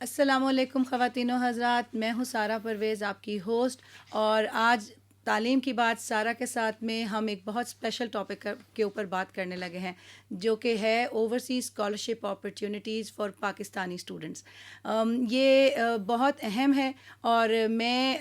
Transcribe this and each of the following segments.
السلام علیکم خواتین و حضرات، میں ہوں سارہ پرویز، آپ کی ہوسٹ، اور آج تعلیم کی بات سارہ کے ساتھ میں ہم ایک بہت اسپیشل ٹاپک کے اوپر بات کرنے لگے ہیں، جو کہ ہے overseas scholarship opportunities for Pakistani students. یہ بہت اہم ہے، اور میں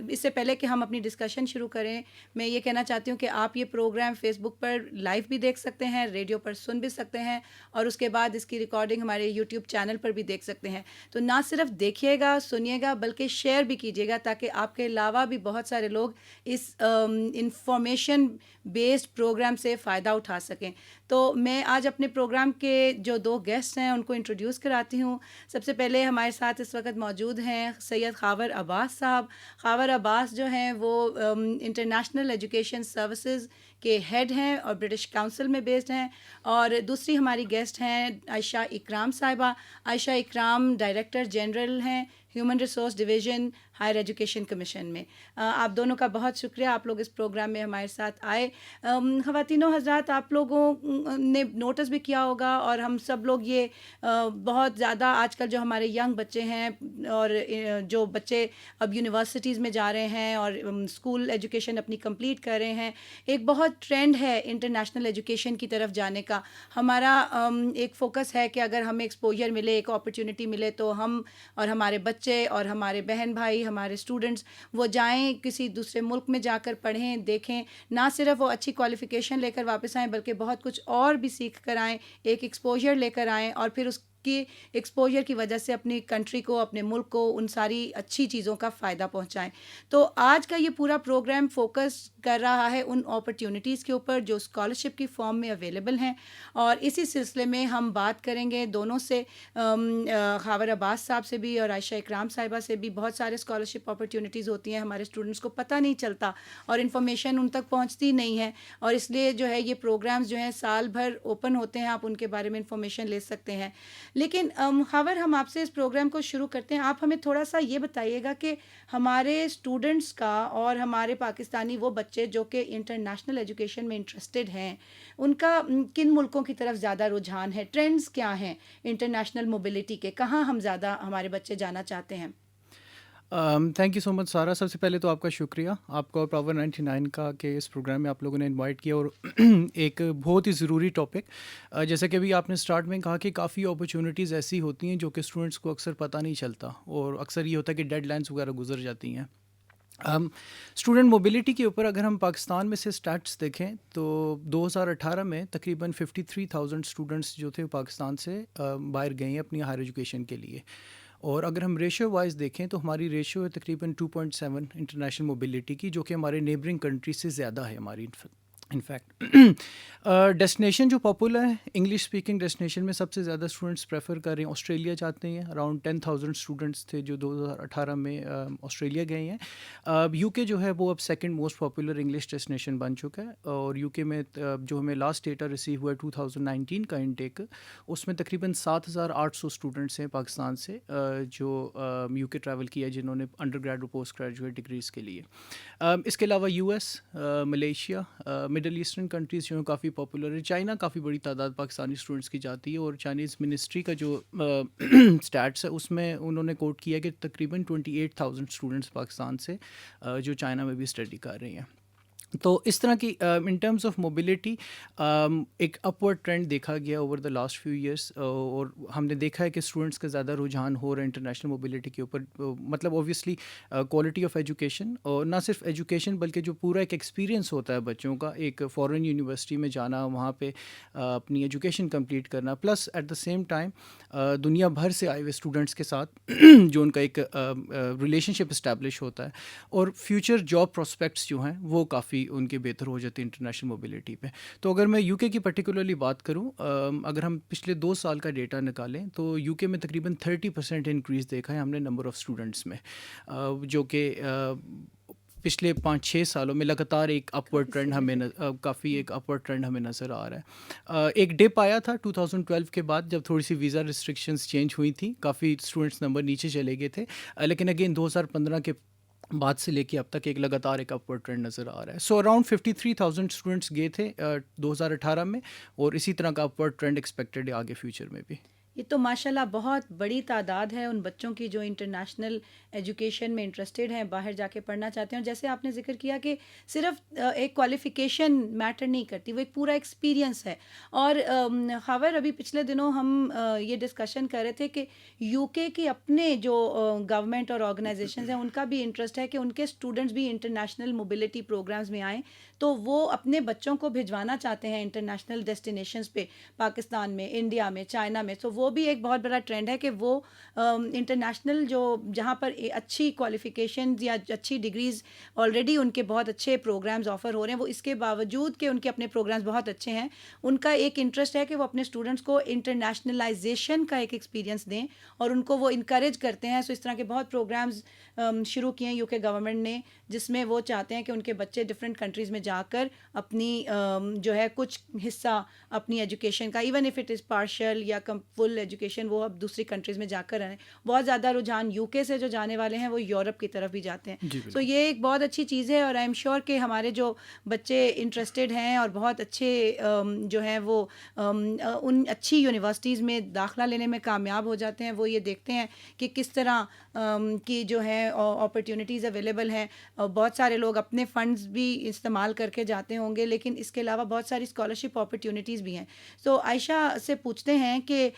اس سے پہلے کہ ہم اپنی ڈسکشن شروع کریں، میں یہ کہنا چاہتی ہوں کہ آپ یہ پروگرام فیس بک پر لائیو بھی دیکھ سکتے ہیں، ریڈیو پر سن بھی سکتے ہیں، اور اس کے بعد اس کی ریکارڈنگ ہمارے یوٹیوب چینل پر بھی دیکھ سکتے ہیں۔ تو نہ صرف دیکھیے گا، سنیے گا، بلکہ شیئر بھی کیجیے گا، تاکہ آپ کے علاوہ بھی بہت سارے لوگ اس انفارمیشن بیسڈ پروگرام سے فائدہ اٹھا سکیں۔ تو میں آج اپنے پروگرام کے جو دو گیسٹ ہیں ان کو انٹروڈیوس کراتی ہوں۔ سب سے پہلے ہمارے ساتھ اس وقت موجود ہیں سید خاور عباس صاحب۔ خاور عباس جو ہیں وہ انٹرنیشنل ایجوکیشن سروسز کے ہیڈ ہیں اور برٹش کاؤنسل میں بیسڈ ہیں، اور دوسری ہماری گیسٹ ہیں عائشہ اکرام صاحبہ۔ عائشہ اکرام ڈائریکٹر جنرل ہیں human resource division higher education commission میں۔ آپ دونوں کا بہت شکریہ، آپ لوگ اس پروگرام میں ہمارے ساتھ آئے۔ خواتین و حضرات، آپ لوگوں نے نوٹس بھی کیا ہوگا، اور ہم سب لوگ یہ بہت زیادہ آج کل جو ہمارے ینگ بچے ہیں، اور جو بچے اب یونیورسٹیز میں جا رہے ہیں اور اسکول ایجوکیشن اپنی کمپلیٹ کر رہے ہیں، ایک بہت ٹرینڈ ہے انٹرنیشنل ایجوکیشن کی طرف جانے کا۔ ہمارا ایک فوکس ہے کہ اگر ہمیں ایکسپوجر ملے، ایک اپرچونٹی ملے، تو ہم اور ہمارے بچے اور ہمارے بہن بھائی، ہمارے اسٹوڈنٹس وہ جائیں، کسی دوسرے ملک میں جا کر پڑھیں، دیکھیں، نہ صرف وہ اچھی کوالیفیکیشن لے کر واپس آئیں، بلکہ بہت کچھ اور بھی سیکھ کر آئیں، ایک ایکسپوجر لے کر آئیں، اور پھر اس کی ایکسپوجر کی وجہ سے اپنی کنٹری کو، اپنے ملک کو ان ساری اچھی چیزوں کا فائدہ پہنچائیں۔ تو آج کا یہ پورا پروگرام فوکس کر رہا ہے ان اپرچونیٹیز کے اوپر جو اسکالرشپ کی فارم میں اویلیبل ہیں، اور اسی سلسلے میں ہم بات کریں گے دونوں سے، خاور عباس صاحب سے بھی اور عائشہ اکرام صاحبہ سے بھی۔ بہت سارے اسکالرشپ اپرچونیٹیز ہوتی ہیں، ہمارے اسٹوڈنٹس کو پتہ نہیں چلتا اور انفارمیشن ان تک پہنچتی نہیں ہے، اور اس لیے جو ہے یہ پروگرامز جو ہیں سال بھر اوپن ہوتے ہیں، آپ ان کے بارے میں انفارمیشن لے سکتے ہیں۔ لیکن خاور، ہم آپ سے اس پروگرام کو شروع کرتے ہیں، آپ ہمیں تھوڑا سا یہ بتائیے گا کہ ہمارے اسٹوڈنٹس کا اور ہمارے پاکستانی وہ بچے جو کہ انٹرنیشنل ایجوکیشن میں انٹرسٹڈ ہیں، ان کا کن ملکوں کی طرف زیادہ رجحان ہے، ٹرینڈز کیا ہیں انٹرنیشنل موبلٹی کے، کہاں ہم زیادہ ہمارے بچے جانا چاہتے ہیں؟ تھینک یو سو مچ سارہ۔ سب سے پہلے تو آپ کا شکریہ، آپ کا اور پاور 99 کا، کہ اس پروگرام میں آپ لوگوں نے انوائٹ کیا، اور ایک بہت ہی ضروری ٹاپک، جیسا کہ ابھی آپ نے اسٹارٹ میں کہا کہ کافی اپرچونیٹیز ایسی ہوتی ہیں جو کہ اسٹوڈنٹس کو اکثر پتہ نہیں چلتا، اور اکثر یہ ہوتا ہے کہ ڈیڈ لائنس وغیرہ گزر جاتی ہیں۔ اسٹوڈنٹ موبلٹی کے اوپر اگر ہم پاکستان میں سے اسٹیٹس دیکھیں تو 2018 میں تقریباً 53,000 اسٹوڈنٹس جو تھے پاکستان سے باہر گئے ہیں اپنی ہائر ایجوکیشن کے لیے، اور اگر ہم ریشو وائز دیکھیں تو ہماری ریشو ہے تقریباً 2.7 انٹرنیشنل موبلٹی کی، جو کہ ہمارے نیبرنگ کنٹری سے زیادہ ہے ہماری انفیکٹ۔ ڈیسٹینیشن جو پاپولر ہے انگلش اسپیکنگ ڈیسٹینیشن میں سب سے زیادہ اسٹوڈنٹس پریفر کر رہے ہیں آسٹریلیا جاتے ہیں، اراؤنڈ 10,000 اسٹوڈنٹس تھے جو 2018 میں آسٹریلیا گئے ہیں۔ یو کے جو ہے وہ اب second most popular English destination بن چکا ہے، اور یو کے میں جو ہمیں لاسٹ ڈیٹا ریسیو ہوا ہے 2019 کا انٹیک، اس میں تقریباً 7,800 اسٹوڈنٹس ہیں پاکستان سے جو یو کے ٹریول کیا ہے، جنہوں نے انڈر گریڈ اور پوسٹ گریجویٹ ڈگریز کے لیے۔ اس کے علاوہ US, Malaysia, middle eastern countries جو ہیں کافی پاپولر ہے۔ چائنا کافی بڑی تعداد پاکستانی اسٹوڈنٹس کی جاتی ہے، اور چائنیز منسٹری کا جو اسٹیٹس ہے اس میں انہوں نے کوٹ کیا کہ تقریباً 28,000 اسٹوڈنٹس پاکستان سے جو چائنا میں بھی اسٹڈی کر رہی ہیں۔ تو اس طرح کی ان ٹرمز آف موبلٹی ایک اپورڈ ٹرینڈ دیکھا گیا over the last few years, اور ہم نے دیکھا ہے کہ اسٹوڈنٹس کا زیادہ رجحان ہو رہا ہے انٹرنیشنل موبلٹی کے اوپر، مطلب اوبویسلی کوالٹی آف ایجوکیشن، اور نہ صرف ایجوکیشن بلکہ جو پورا ایک ایکسپیرینس ہوتا ہے بچوں کا، ایک فارن یونیورسٹی میں جانا، وہاں پہ اپنی ایجوکیشن کمپلیٹ کرنا، plus at the same time دنیا بھر سے آئے ہوئے اسٹوڈنٹس کے ساتھ جو ان کا ایک ریلیشن شپ اسٹیبلش ہوتا ہے، اور فیوچر جاب پراسپیکٹس جو ہیں وہ کافی ان کے بہتر ہو جاتے ہیں انٹرنیشنل موبلٹی پہ۔ تو اگر میں یو کے کی پرٹیکولرلی بات کروں، اگر ہم پچھلے 2 سال کا ڈیٹا نکالیں تو یو کے میں تقریباً 30% انکریز دیکھا ہے ہم نے نمبر آف اسٹوڈنٹس میں، جو کہ پچھلے 5-6 سالوں میں لگاتار ایک اپورڈ ٹرینڈ ہمیں کافی ایک اپورڈ ٹرینڈ ہمیں نظر آ رہا ہے۔ ایک ڈپ آیا تھا 2012 کے بعد جب تھوڑی سی ویزا ریسٹرکشنز چینج ہوئی تھیں، کافی اسٹوڈنٹس نمبر نیچے چلے گئے تھے، لیکن اگین 2015 کے بعد سے لے کے اب تک ایک لگاتار ایک اپورڈ ٹرینڈ نظر آ رہا ہے۔ سو اراؤنڈ 53,000 اسٹوڈنٹس گئے تھے 2018 میں، اور اسی طرح کا اپورڈ ٹرینڈ ایکسپیکٹڈ ہے آگے فیوچر میں بھی۔ یہ تو ماشاءاللہ بہت بڑی تعداد ہے ان بچوں کی جو انٹرنیشنل ایجوکیشن میں انٹرسٹڈ ہیں, باہر جا کے پڑھنا چاہتے ہیں. اور جیسے آپ نے ذکر کیا کہ صرف ایک کوالیفیکیشن میٹر نہیں کرتی, وہ ایک پورا ایکسپیرینس ہے. اور خاور ابھی پچھلے دنوں ہم یہ ڈسکشن کر رہے تھے کہ یو کے کی اپنے جو گورنمنٹ اور آرگنائزیشنز ہیں ان کا بھی انٹرسٹ ہے کہ ان کے اسٹوڈنٹس بھی انٹرنیشنل موبلٹی پروگرامز میں آئیں, تو وہ اپنے بچوں کو بھجوانا چاہتے ہیں انٹرنیشنل ڈیسٹینیشنز پہ, پاکستان میں, انڈیا میں, چائنا میں. تو وہ بھی ایک بہت بڑا ٹرینڈ ہے کہ وہ انٹرنیشنل جو جہاں پر اچھی کوالیفیکیشنز یا اچھی ڈگریز آلریڈی ان کے بہت اچھے پروگرامز آفر ہو رہے ہیں, وہ اس کے باوجود کہ ان کے اپنے پروگرامز بہت اچھے ہیں, ان کا ایک انٹرسٹ ہے کہ وہ اپنے اسٹوڈنٹس کو انٹرنیشنلائزیشن کا ایک ایکسپیرینس دیں اور ان کو وہ انکریج کرتے ہیں. سو اس طرح کے بہت پروگرامز شروع کیے ہیں یو کے گورنمنٹ نے, جس میں وہ چاہتے ہیں کہ ان کے بچے ڈفرینٹ کنٹریز میں جا کر اپنی جو ہے کچھ حصہ اپنی ایجوکیشن کا, even if it is partial یا فل ایجوکیشن, وہ اب دوسری کنٹریز میں جا کر رہیں. بہت زیادہ رجحان یو کے سے جو جانے والے ہیں وہ یورپ کی طرف بھی جاتے ہیں. سو یہ ایک بہت اچھی چیز ہے, اور آئی ایم شیور کہ ہمارے جو بچے انٹرسٹڈ ہیں اور بہت اچھے جو ہیں وہ ان اچھی یونیورسٹیز میں داخلہ لینے میں کامیاب ہو جاتے ہیں. وہ یہ دیکھتے ہیں کہ کس طرح کی جو ہے اپرچونیٹیز اویلیبل ہیں. بہت سارے لوگ اپنے فنڈز بھی استعمال کر کے جاتے ہوں گے, لیکن اس کے علاوہ بہت ساری اسکالرشپ اپرچونیٹیز بھی ہیں. سو عائشہ سے پوچھتے ہیں کہ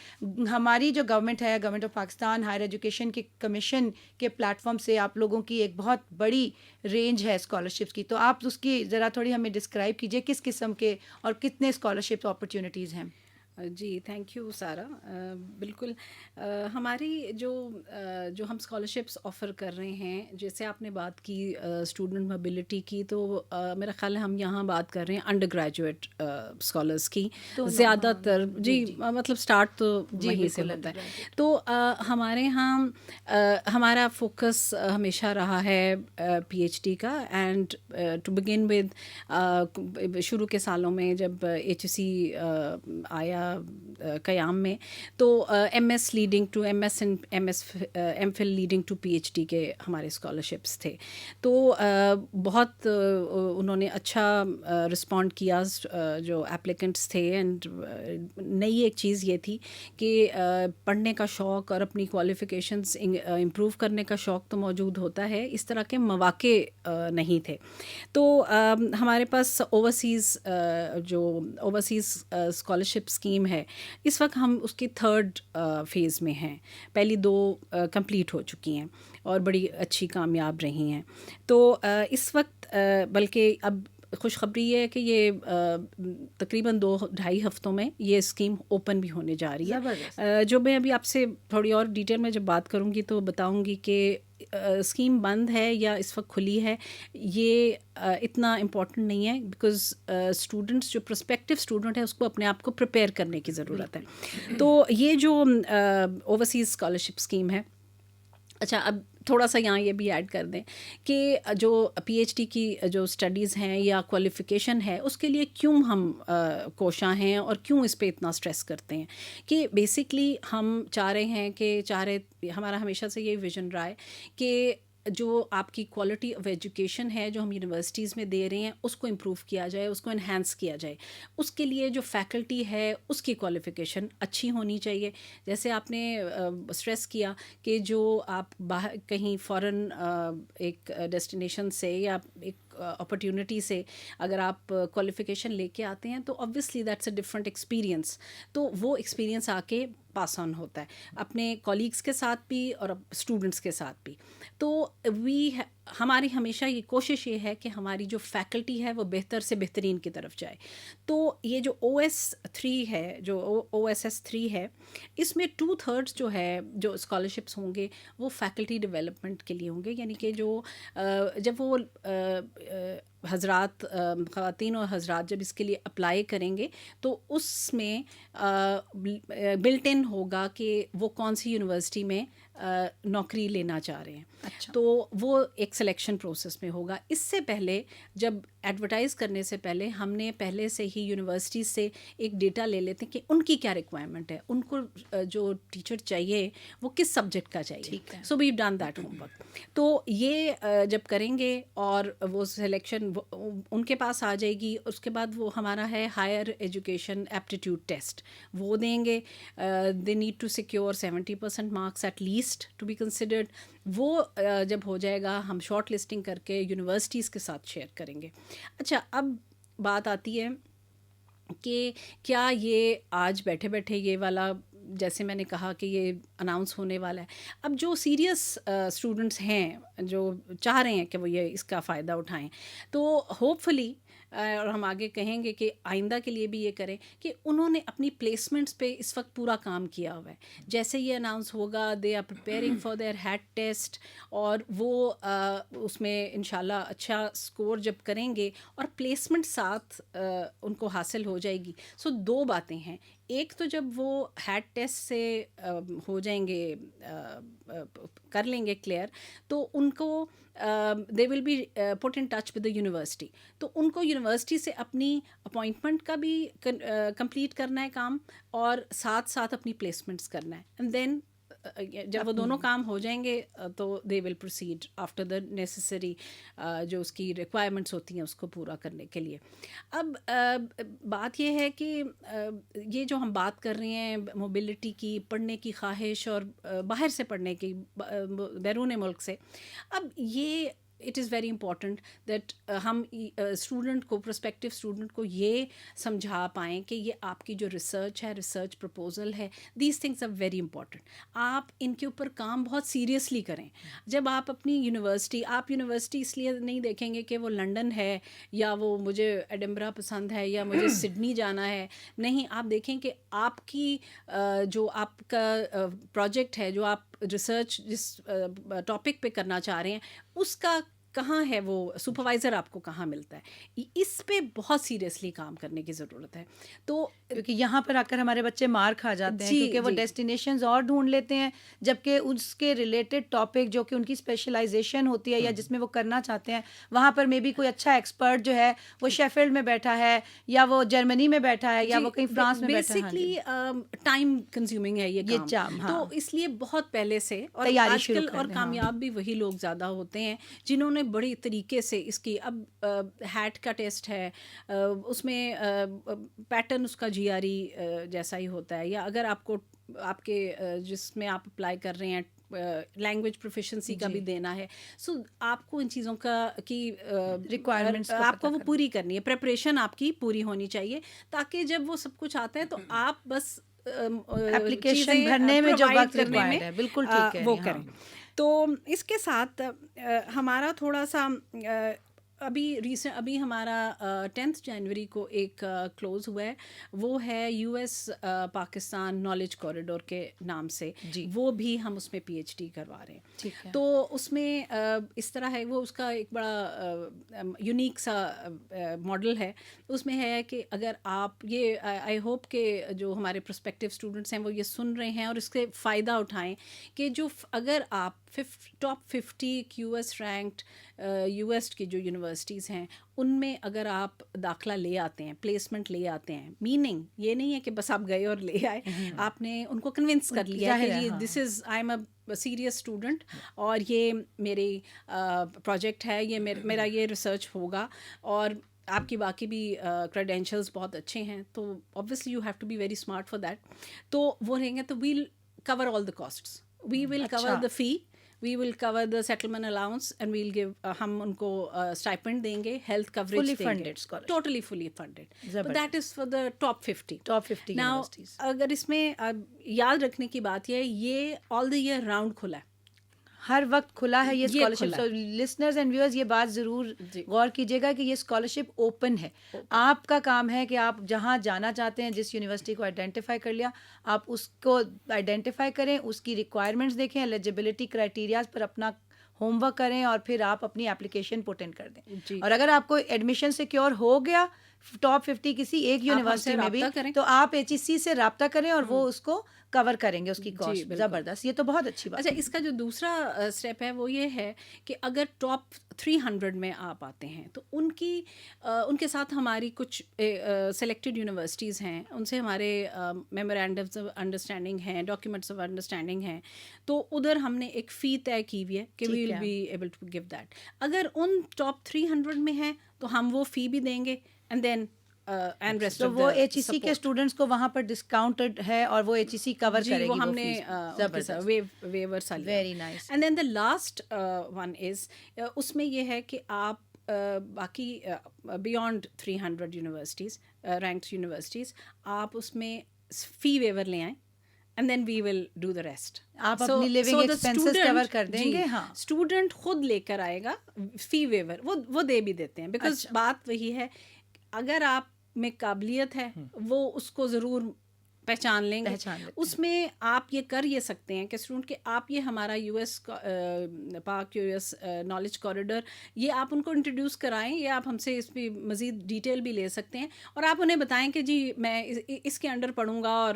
ہماری جو گورنمنٹ ہے, government of Pakistan higher education کے کمیشن کے پلیٹ فارم سے آپ لوگوں کی ایک بہت بڑی رینج ہے اسکالرشپس کی, تو آپ اس کی ذرا تھوڑی ہمیں ڈسکرائب کیجیے کس قسم کے اور کتنے اسکالرشپ اپرچونیٹیز ہیں. جی تھینک یو سارہ. بالکل ہماری جو ہم اسکالرشپس آفر کر رہے ہیں, جیسے آپ نے بات کی اسٹوڈنٹ موبلٹی کی, تو میرا خیال ہے ہم یہاں بات کر رہے ہیں انڈر گریجویٹ اسکالرس کی زیادہ تر. جی مطلب اسٹارٹ تو وہیں سے ہوتا ہے. تو ہمارے یہاں ہمارا فوکس ہمیشہ رہا ہے پی ایچ ڈی کا. اینڈ ٹو بگن ود شروع کے سالوں میں جب ایچ سی آیا قیام میں, تو M S leading to M S M Phil leading to P H D کے ہمارے اسکالرشپس تھے. تو بہت انہوں نے اچھا رسپونڈ کیا جو اپلیکنٹس تھے. اینڈ نئی ایک چیز یہ تھی کہ پڑھنے کا شوق اور اپنی کوالیفیکیشنز امپروو کرنے کا شوق تو موجود ہوتا ہے, اس طرح کے مواقع نہیں تھے. تو ہمارے پاس اوورسیز اسکالرشپ اسکیم ہے, اس وقت ہم اس کی 3rd فیز میں ہیں. پہلی 2 کمپلیٹ ہو چکی ہیں اور بڑی اچھی کامیاب رہی ہیں. تو اس وقت بلکہ اب خوشخبری یہ ہے کہ یہ تقریباً 2-2.5 ہفتوں میں یہ اسکیم اوپن بھی ہونے جا رہی ہے. جو میں ابھی آپ سے تھوڑی اور ڈیٹیل میں جب بات کروں گی تو بتاؤں گی کہ اسکیم بند ہے یا اس وقت کھلی ہے, یہ اتنا امپورٹنٹ نہیں ہے, بیکاز اسٹوڈنٹس جو پروسپیکٹیو اسٹوڈنٹ ہے اس کو اپنے آپ کو پریپیئر کرنے کی ضرورت ہے. تو یہ جو اوورسیز اسکالرشپ اسکیم ہے, اچھا اب تھوڑا سا یہاں یہ بھی ایڈ کر دیں کہ جو پی ایچ ڈی کی جو اسٹڈیز ہیں یا کوالیفیکیشن ہے, اس کے لیے کیوں ہم کوشاں ہیں اور کیوں اس پہ اتنا اسٹریس کرتے ہیں. کہ بیسکلی ہم چاہ رہے ہیں کہ ہمارا ہمیشہ سے یہ ویژن رہا ہے کہ جو آپ کی کوالٹی آف ایجوکیشن ہے جو ہم یونیورسٹیز میں دے رہے ہیں اس کو امپروو کیا جائے, اس کو انہینس کیا جائے. اس کے لیے جو فیکلٹی ہے اس کی کوالیفیکیشن اچھی ہونی چاہیے. جیسے آپ نے اسٹریس کیا کہ جو آپ باہر کہیں فورن ایک ڈیسٹینیشن سے یا ایک اپرچونیٹی سے اگر آپ کوالیفیکیشن لے کے آتے ہیں تو obviously that's a different experience. تو وہ ایکسپیرینس آ کے پاس آن ہوتا ہے اپنے کولیگس کے ساتھ بھی اور اسٹوڈنٹس کے ساتھ بھی. تو ہماری ہمیشہ یہ کوشش یہ ہے کہ ہماری جو فیکلٹی ہے وہ بہتر سے بہترین کی طرف جائے. تو یہ جو OS3 ہے, جو OSS3 ہے, اس میں 2/3 جو ہے جو اسکالرشپس ہوں گے وہ فیکلٹی ڈیولپمنٹ کے لیے ہوں گے. یعنی کہ جو جب وہ حضرات خواتین اور حضرات جب اس کے لیے اپلائی کریں گے تو اس میں بلٹ ان ہوگا کہ وہ کون سی یونیورسٹی میں نوکری لینا چاہ رہے ہیں. اچھا. تو وہ ایک سلیکشن پروسیس میں ہوگا. اس سے پہلے جب ایڈورٹائز کرنے سے پہلے ہم نے پہلے سے ہی یونیورسٹیز سے ایک ڈیٹا لے لیتے ہیں کہ ان کی کیا ریکوائرمنٹ ہے, ان کو جو ٹیچر چاہیے وہ کس سبجیکٹ کا چاہیے. سو وی ڈن دیٹ ہوم ورک. تو یہ جب کریں گے اور وہ سلیکشن ان کے پاس آ جائے گی. اس کے بعد وہ ہمارا ہے ہائر ایجوکیشن ایپٹیٹیوڈ ٹیسٹ, وہ دیں گے. They need to secure 70% marks at least to be considered. وہ جب ہو جائے گا ہم شارٹ لسٹنگ کر کے یونیورسٹیز کے ساتھ شیئر کریں گے. اچھا, اب بات آتی ہے کہ کیا یہ آج بیٹھے بیٹھے یہ والا, جیسے میں نے کہا کہ یہ اناؤنس ہونے والا ہے, اب جو سیریس اسٹوڈنٹس ہیں جو چاہ رہے ہیں کہ وہ یہ اس کا فائدہ اٹھائیں, تو ہوپ فلی اور ہم آگے کہیں گے کہ آئندہ کے لیے بھی یہ کریں کہ انہوں نے اپنی پلیسمنٹس پہ اس وقت پورا کام کیا ہوا ہے. جیسے یہ اناؤنس ہوگا they are preparing for their head test, اور وہ اس میں انشاءاللہ اچھا اسکور جب کریں گے اور پلیسمنٹ ساتھ ان کو حاصل ہو جائے گی. سو دو باتیں ہیں, ایک تو جب وہ ہیڈ ٹیسٹ سے ہو جائیں گے, کر لیں گے کلیئر, تو ان کو they will be put in touch with the university. تو ان کو یونیورسٹی سے اپنی اپوائنٹمنٹ کا بھی کمپلیٹ کرنا ہے کام, اور ساتھ ساتھ اپنی پلیسمنٹس کرنا ہے. اینڈ دین جب وہ دونوں کام ہو جائیں گے تو they will proceed after the necessary جو اس کی ریکوائرمنٹس ہوتی ہیں اس کو پورا کرنے کے لیے. اب بات یہ ہے کہ یہ جو ہم بات کر رہے ہیں موبلٹی کی, پڑھنے کی خواہش اور باہر سے پڑھنے کی, بیرون ملک سے, اب یہ it is very important that ہم اسٹوڈنٹ کو, پروسپیکٹیو اسٹوڈنٹ کو یہ سمجھا پائیں کہ یہ آپ کی جو ریسرچ ہے, ریسرچ پرپوزل ہے, these things are very important. آپ ان کے اوپر کام بہت سیریسلی کریں. جب آپ اپنی یونیورسٹی اس لیے نہیں دیکھیں گے کہ وہ لنڈن ہے یا وہ مجھے ایڈنبرا پسند ہے یا مجھے سڈنی جانا ہے. نہیں, آپ دیکھیں کہ آپ کی جو آپ کا پروجیکٹ ہے, جو آپ ریسرچ جس ٹاپک پہ کرنا چاہ رہے ہیں, اس کا کہاں ہے, وہ سپروائزر آپ کو کہاں ملتا ہے. اس پہ بہت سیریسلی کام کرنے کی ضرورت ہے. تو کیونکہ یہاں پر آ کر ہمارے بچے مار کھا جاتے ہیں, کیونکہ وہ ڈیسٹینیشنز اور ڈھونڈ لیتے ہیں, جبکہ اس کے ریلیٹڈ ٹاپک جو کہ ان کی اسپیشلائزیشن ہوتی ہے یا جس میں وہ کرنا چاہتے ہیں, وہاں پر مے بی کوئی اچھا ایکسپرٹ جو ہے وہ شیفیلڈ میں بیٹھا ہے, یا وہ جرمنی میں بیٹھا ہے, یا وہ کہیں فرانس میں بیٹھا ہے. بیسکلی ٹائم کنزیومنگ ہے یہ کام, تو اس لیے بہت پہلے سے, اور آج کل اور کامیاب بھی وہی لوگ زیادہ ہوتے ہیں جنہوں نے بڑی طریقے سے اس کی, اب ہیٹ کا ٹیسٹ ہے, اس میں پیٹرن اس کا جی آر ای جیسا ہی ہوتا ہے, یا اگر آپ کو آپ کے جس میں آپ اپلائی کر رہے ہیں لینگویج پروفیشنسی کا بھی دینا ہے. سو آپ کو ان چیزوں کی ریکوائرمنٹس آپ کو وہ پوری کرنی ہے, پریپریشن آپ کی پوری ہونی چاہیے, تاکہ جب وہ سب کچھ آتا ہے تو آپ بس ایپلیکیشن بھرنے میں جو وقت ریکوائرڈ ہے, بالکل ٹھیک ہے, وہ کریں. تو اس کے ساتھ ہمارا تھوڑا سا ابھی ہمارا 10 جنوری کو ایک کلوز ہوا ہے, وہ ہے U S Pakistan knowledge corridor کے نام سے. وہ بھی ہم اس میں پی ایچ ڈی کروا رہے ہیں. تو اس میں اس طرح ہے, وہ اس کا ایک بڑا یونیک سا ماڈل ہے. اس میں ہے کہ اگر آپ یہ, آئی ہوپ کہ جو ہمارے پروسپیکٹیو اسٹوڈنٹس ہیں وہ یہ سن رہے ہیں اور اس کے فائدہ اٹھائیں, کہ جو اگر آپ top 50 Q S ranked U S کی جو یونیورسٹیز ہیں ان میں اگر آپ داخلہ لے آتے ہیں, پلیسمنٹ لے آتے ہیں, میننگ یہ نہیں ہے کہ بس آپ گئے اور لے آئے, آپ نے ان کو کنونس کر لیا کہ this is I am a serious student اور یہ میری پروجیکٹ ہے, یہ میرا یہ ریسرچ ہوگا, اور آپ کی باقی بھی کریڈینشلز بہت اچھے ہیں, تو obviously you have to be very smart for that. تو وہ رہیں گے, تو we'll cover all the costs. We will cover the fee, we will cover the settlement allowance, and we'll give ہم ان کو stipend دیں گے, health coverage دیں گے, totally fully funded. But that is for the top 50 universities. Now اگر اس میں یاد رکھنے کی بات یہ all the year round کھلا ہے, ہر وقت کھلا ہے یہ اسکالرشپ. لسنرز اینڈ ویورز یہ بات ضرور غور کیجیے گا کہ یہ اسکالرشپ اوپن ہے. آپ کا کام ہے کہ آپ جہاں جانا چاہتے ہیں, جس یونیورسٹی کو آئیڈینٹیفائی کر لیا, آپ اس کو آئیڈینٹیفائی کریں, اس کی ریکوائرمنٹس دیکھیں, ایلیجیبلٹی کرائٹیریاز پر اپنا ہوم ورک کریں, اور پھر آپ اپنی اپلیکیشن پٹ ان کر دیں. اور اگر آپ کو ایڈمیشن سیکیور ہو گیا, ٹاپ 50 کسی ایک یونیورسٹی میں بھی, رابطہ کریں. تو آپ HEC سے رابطہ کریں اور وہ اس کو کور کریں گے اس کی کاسٹ. بالکل. زبردست, یہ تو بہت اچھی بات. اچھا, اس کا جو دوسرا اسٹیپ ہے وہ یہ ہے کہ اگر ٹاپ 300 میں آپ آتے ہیں تو ان کے ساتھ ہماری کچھ سلیکٹڈ یونیورسٹیز ہیں, ان سے ہمارے میمورینڈمز آف انڈرسٹینڈنگ ہیں, ڈاکیومنٹس آف انڈرسٹینڈنگ ہیں, تو ادھر ہم نے ایک فی طے کی ہوئی ہے کہ we will be able to give that. اگر ان ٹاپ 300 میں ہیں تو ہم وہ فی بھی دیں گے, اینڈ دین تو وہ HEC کے اسٹوڈنٹس کو وہاں پر ڈسکاؤنٹڈ ہے اور وہ HEC کور کرے گی, وہ ہم نے ویور سا لیا. Very nice. And then the last one is, اس میں یہ ہے کہ آپ باقی بیونڈ 300 یونیورسٹیز, رینکڈ یونیورسٹیز, آپ اس میں فی ویور لے آئیں, and then we will do the rest. آپ اپنی لیونگ ایکسپینسز کور کر دیں گے. ہاں, اسٹوڈنٹ خود لے کر آئے گا فی ویور, وہ دے بھی دیتے ہیں, بیکاز بات وہی ہے, اگر آپ میں قابلیت ہے وہ اس کو ضرور پہچان لیں گے. اس میں آپ یہ کر یہ سکتے ہیں کہ اسٹوڈنٹ کہ آپ یہ ہمارا پاک یو ایس نالج کوریڈور, یہ آپ ان کو انٹروڈیوس کرائیں, یا آپ ہم سے اس پہ مزید ڈیٹیل بھی لے سکتے ہیں, اور آپ انہیں بتائیں کہ جی میں اس کے انڈر پڑھوں گا, اور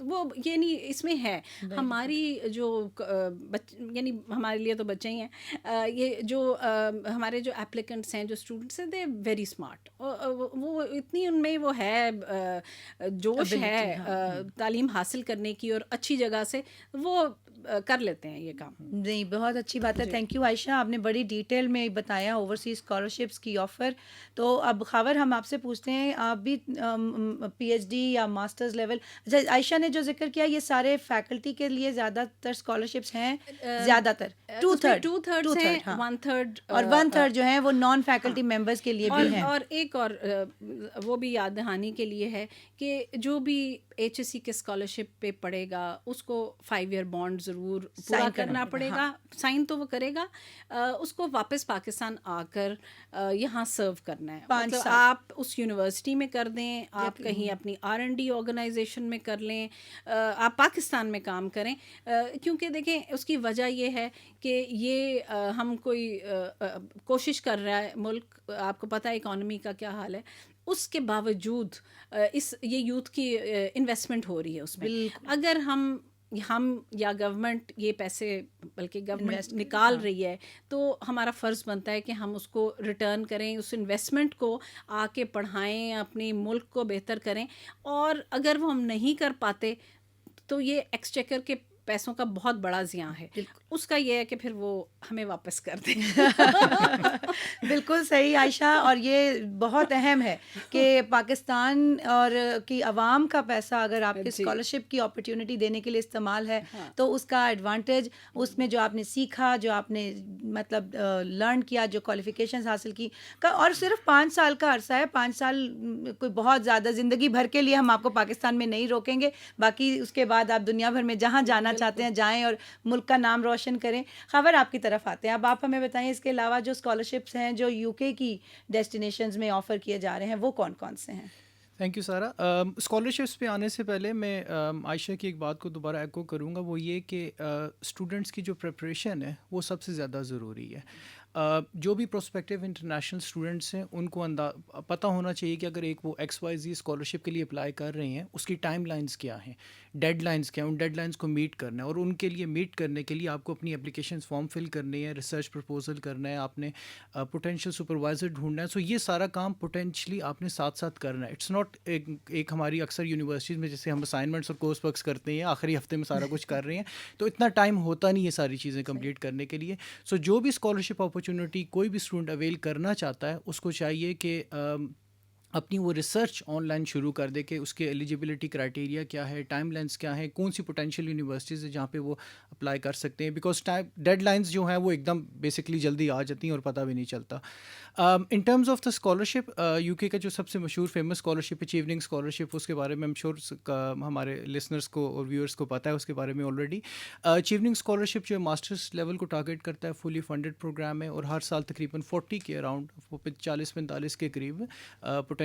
وہ یہ نہیں اس میں ہے. ہماری جو یعنی ہمارے لیے تو بچے ہی ہیں, یہ جو ہمارے جو اپلیکنٹس ہیں, جو اسٹوڈنٹس ہیں, دے ویری اسمارٹ, وہ اتنی ان میں وہ ہے جوش ہے تعلیم حاصل کرنے کی, اور اچھی جگہ سے وہ کر لیتے ہیں یہ کام. نہیں, بہت اچھی بات ہے. تھینک یو عائشہ, آپ نے بڑی ڈیٹیل میں بتایا اوورسیز اسکالرشپس کی آفر. تو اب خاور ہم آپ سے پوچھتے ہیں, آپ بھی PhD یا ماسٹرز لیول, عائشہ نے جو ذکر کیا یہ سارے فیکلٹی کے لیے زیادہ تر اسکالرشپس ہیں, زیادہ تر 2/3 ہیں, 1/3 اور 1/3 جو ہیں وہ نان فیکلٹی ممبرس کے لیے بھی ہیں. اور ایک اور وہ بھی یاد دہانی کے لیے ہے کہ جو بھی HSC کے اسکالرشپ پہ پڑے گا اس کو 5 ایئر بانڈ ضرور پورا کرنا پڑے گا. سائن تو وہ کرے گا, اس کو واپس پاکستان آ کر یہاں سرو کرنا ہے. مطلب آپ اس یونیورسٹی میں کر دیں, آپ کہیں اپنی R&D آرگنائزیشن میں کر لیں, آپ پاکستان میں کام کریں, کیونکہ دیکھیں اس کی وجہ یہ ہے کہ یہ ہم کوئی کوشش کر رہا ہے ملک, آپ کو پتہ ہے اکانومی کا کیا حال ہے, اس کے باوجود یہ یوتھ کی انویسٹمنٹ ہو رہی ہے اس میں. اگر ہم یا گورنمنٹ یہ پیسے, بلکہ گورنمنٹ نکال رہی ہے, تو ہمارا فرض بنتا ہے کہ ہم اس کو ریٹرن کریں, اس انویسٹمنٹ کو آ کے پڑھائیں, اپنے ملک کو بہتر کریں. اور اگر وہ ہم نہیں کر پاتے تو یہ ایکسچیکر کے پیسوں کا بہت بڑا زیاں ہے. اس کا یہ ہے کہ پھر وہ ہمیں واپس کر دیں. بالکل صحیح عائشہ, اور یہ بہت اہم ہے کہ پاکستان اور کی عوام کا پیسہ اگر آپ کے اسکالرشپ کی اپرچونٹی دینے کے لیے استعمال ہے تو اس کا ایڈوانٹیج, اس میں جو آپ نے سیکھا, جو آپ نے مطلب لرن کیا, جو کوالیفیکیشنز حاصل کی, اور صرف 5 سال کا عرصہ ہے, 5 سال کوئی بہت زیادہ زندگی بھر کے لیے ہم آپ کو پاکستان میں نہیں روکیں گے. باقی اس کے بعد آپ دنیا بھر میں جہاں جانا چاہتے ہیں جائیں اور ملک کا نام روشن کریں. خبر آپ کی طرف آتے ہیں, اب آپ ہمیں بتائیں اس کے علاوہ جو اسکالرشپس ہیں جو UK کی ڈیسٹینیشنز میں آفر کیے جا رہے ہیں وہ کون کون سے ہیں؟ تھینک یو سارا. اسکالرشپس پہ آنے سے پہلے میں عائشہ کی ایک بات کو دوبارہ ایکو کروں گا, وہ یہ کہ اسٹوڈنٹس کی جو پریپریشن ہے وہ سب سے زیادہ ضروری ہے. جو بھی پروسپیکٹیو انٹرنیشنل اسٹوڈنٹس ہیں ان کو پتہ ہونا چاہیے کہ اگر ایک وہ XYZ اسکالرشپ کے لیے اپلائی کر رہے ہیں, اس کی ٹائم لائنس کیا ہیں, ڈیڈ لائنس کیا ہیں, ان ڈیڈ لائنس کو میٹ کرنا ہے. اور ان کے لیے میٹ کرنے کے لیے آپ کو اپنی اپلیکیشن فارم فل کرنی ہے, ریسرچ پرپوزل کرنا ہے, آپ نے پوٹینشیل سپروائزر ڈھونڈنا ہے. سو یہ سارا کام پوٹینشلی آپ نے ساتھ ساتھ کرنا ہے. اٹس ناٹ ایک ہماری اکثر یونیورسٹیز میں جیسے ہم اسائنمنٹس اور کورس ورکس کرتے ہیں, آخری ہفتے میں سارا کچھ کر رہے ہیں, تو اتنا ٹائم ہوتا نہیں ہے ساری چیزیں کمپلیٹ کرنے کے لیے. سو جو بھی اسکالرشپ اپرچونیٹی کوئی بھی اسٹوڈنٹ اویل کرنا چاہتا ہے اس کو چاہیے کہ اپنی وہ ریسرچ آن لائن شروع کر دے کہ اس کے ایلیجیبلٹی کرائٹیریا کیا ہے, ٹائم لائنس کیا ہے, کون سی پوٹینشیل یونیورسٹیز ہے جہاں پہ وہ اپلائی کر سکتے ہیں. بیکاز ڈیڈ لائنس جو ہیں وہ ایک دم بیسکلی جلدی آ جاتی ہیں اور پتہ بھی نہیں چلتا. In terms of the scholarship, UK کا جو سب سے مشہور فیمس اسکالرشپ ہے چیوننگ اسکالرشپ, اس کے بارے میں شور ہمارے لسنرس کو اور ویورس کو پتہ ہے اس کے بارے میں آلریڈی. چیوننگ اسکالرشپ جو ماسٹرس لیول کو ٹارگیٹ کرتا ہے, فلی فنڈیڈ پروگرام ہے, اور ہر سال تقریباً 40 کے اراؤنڈ 40-45 کے قریب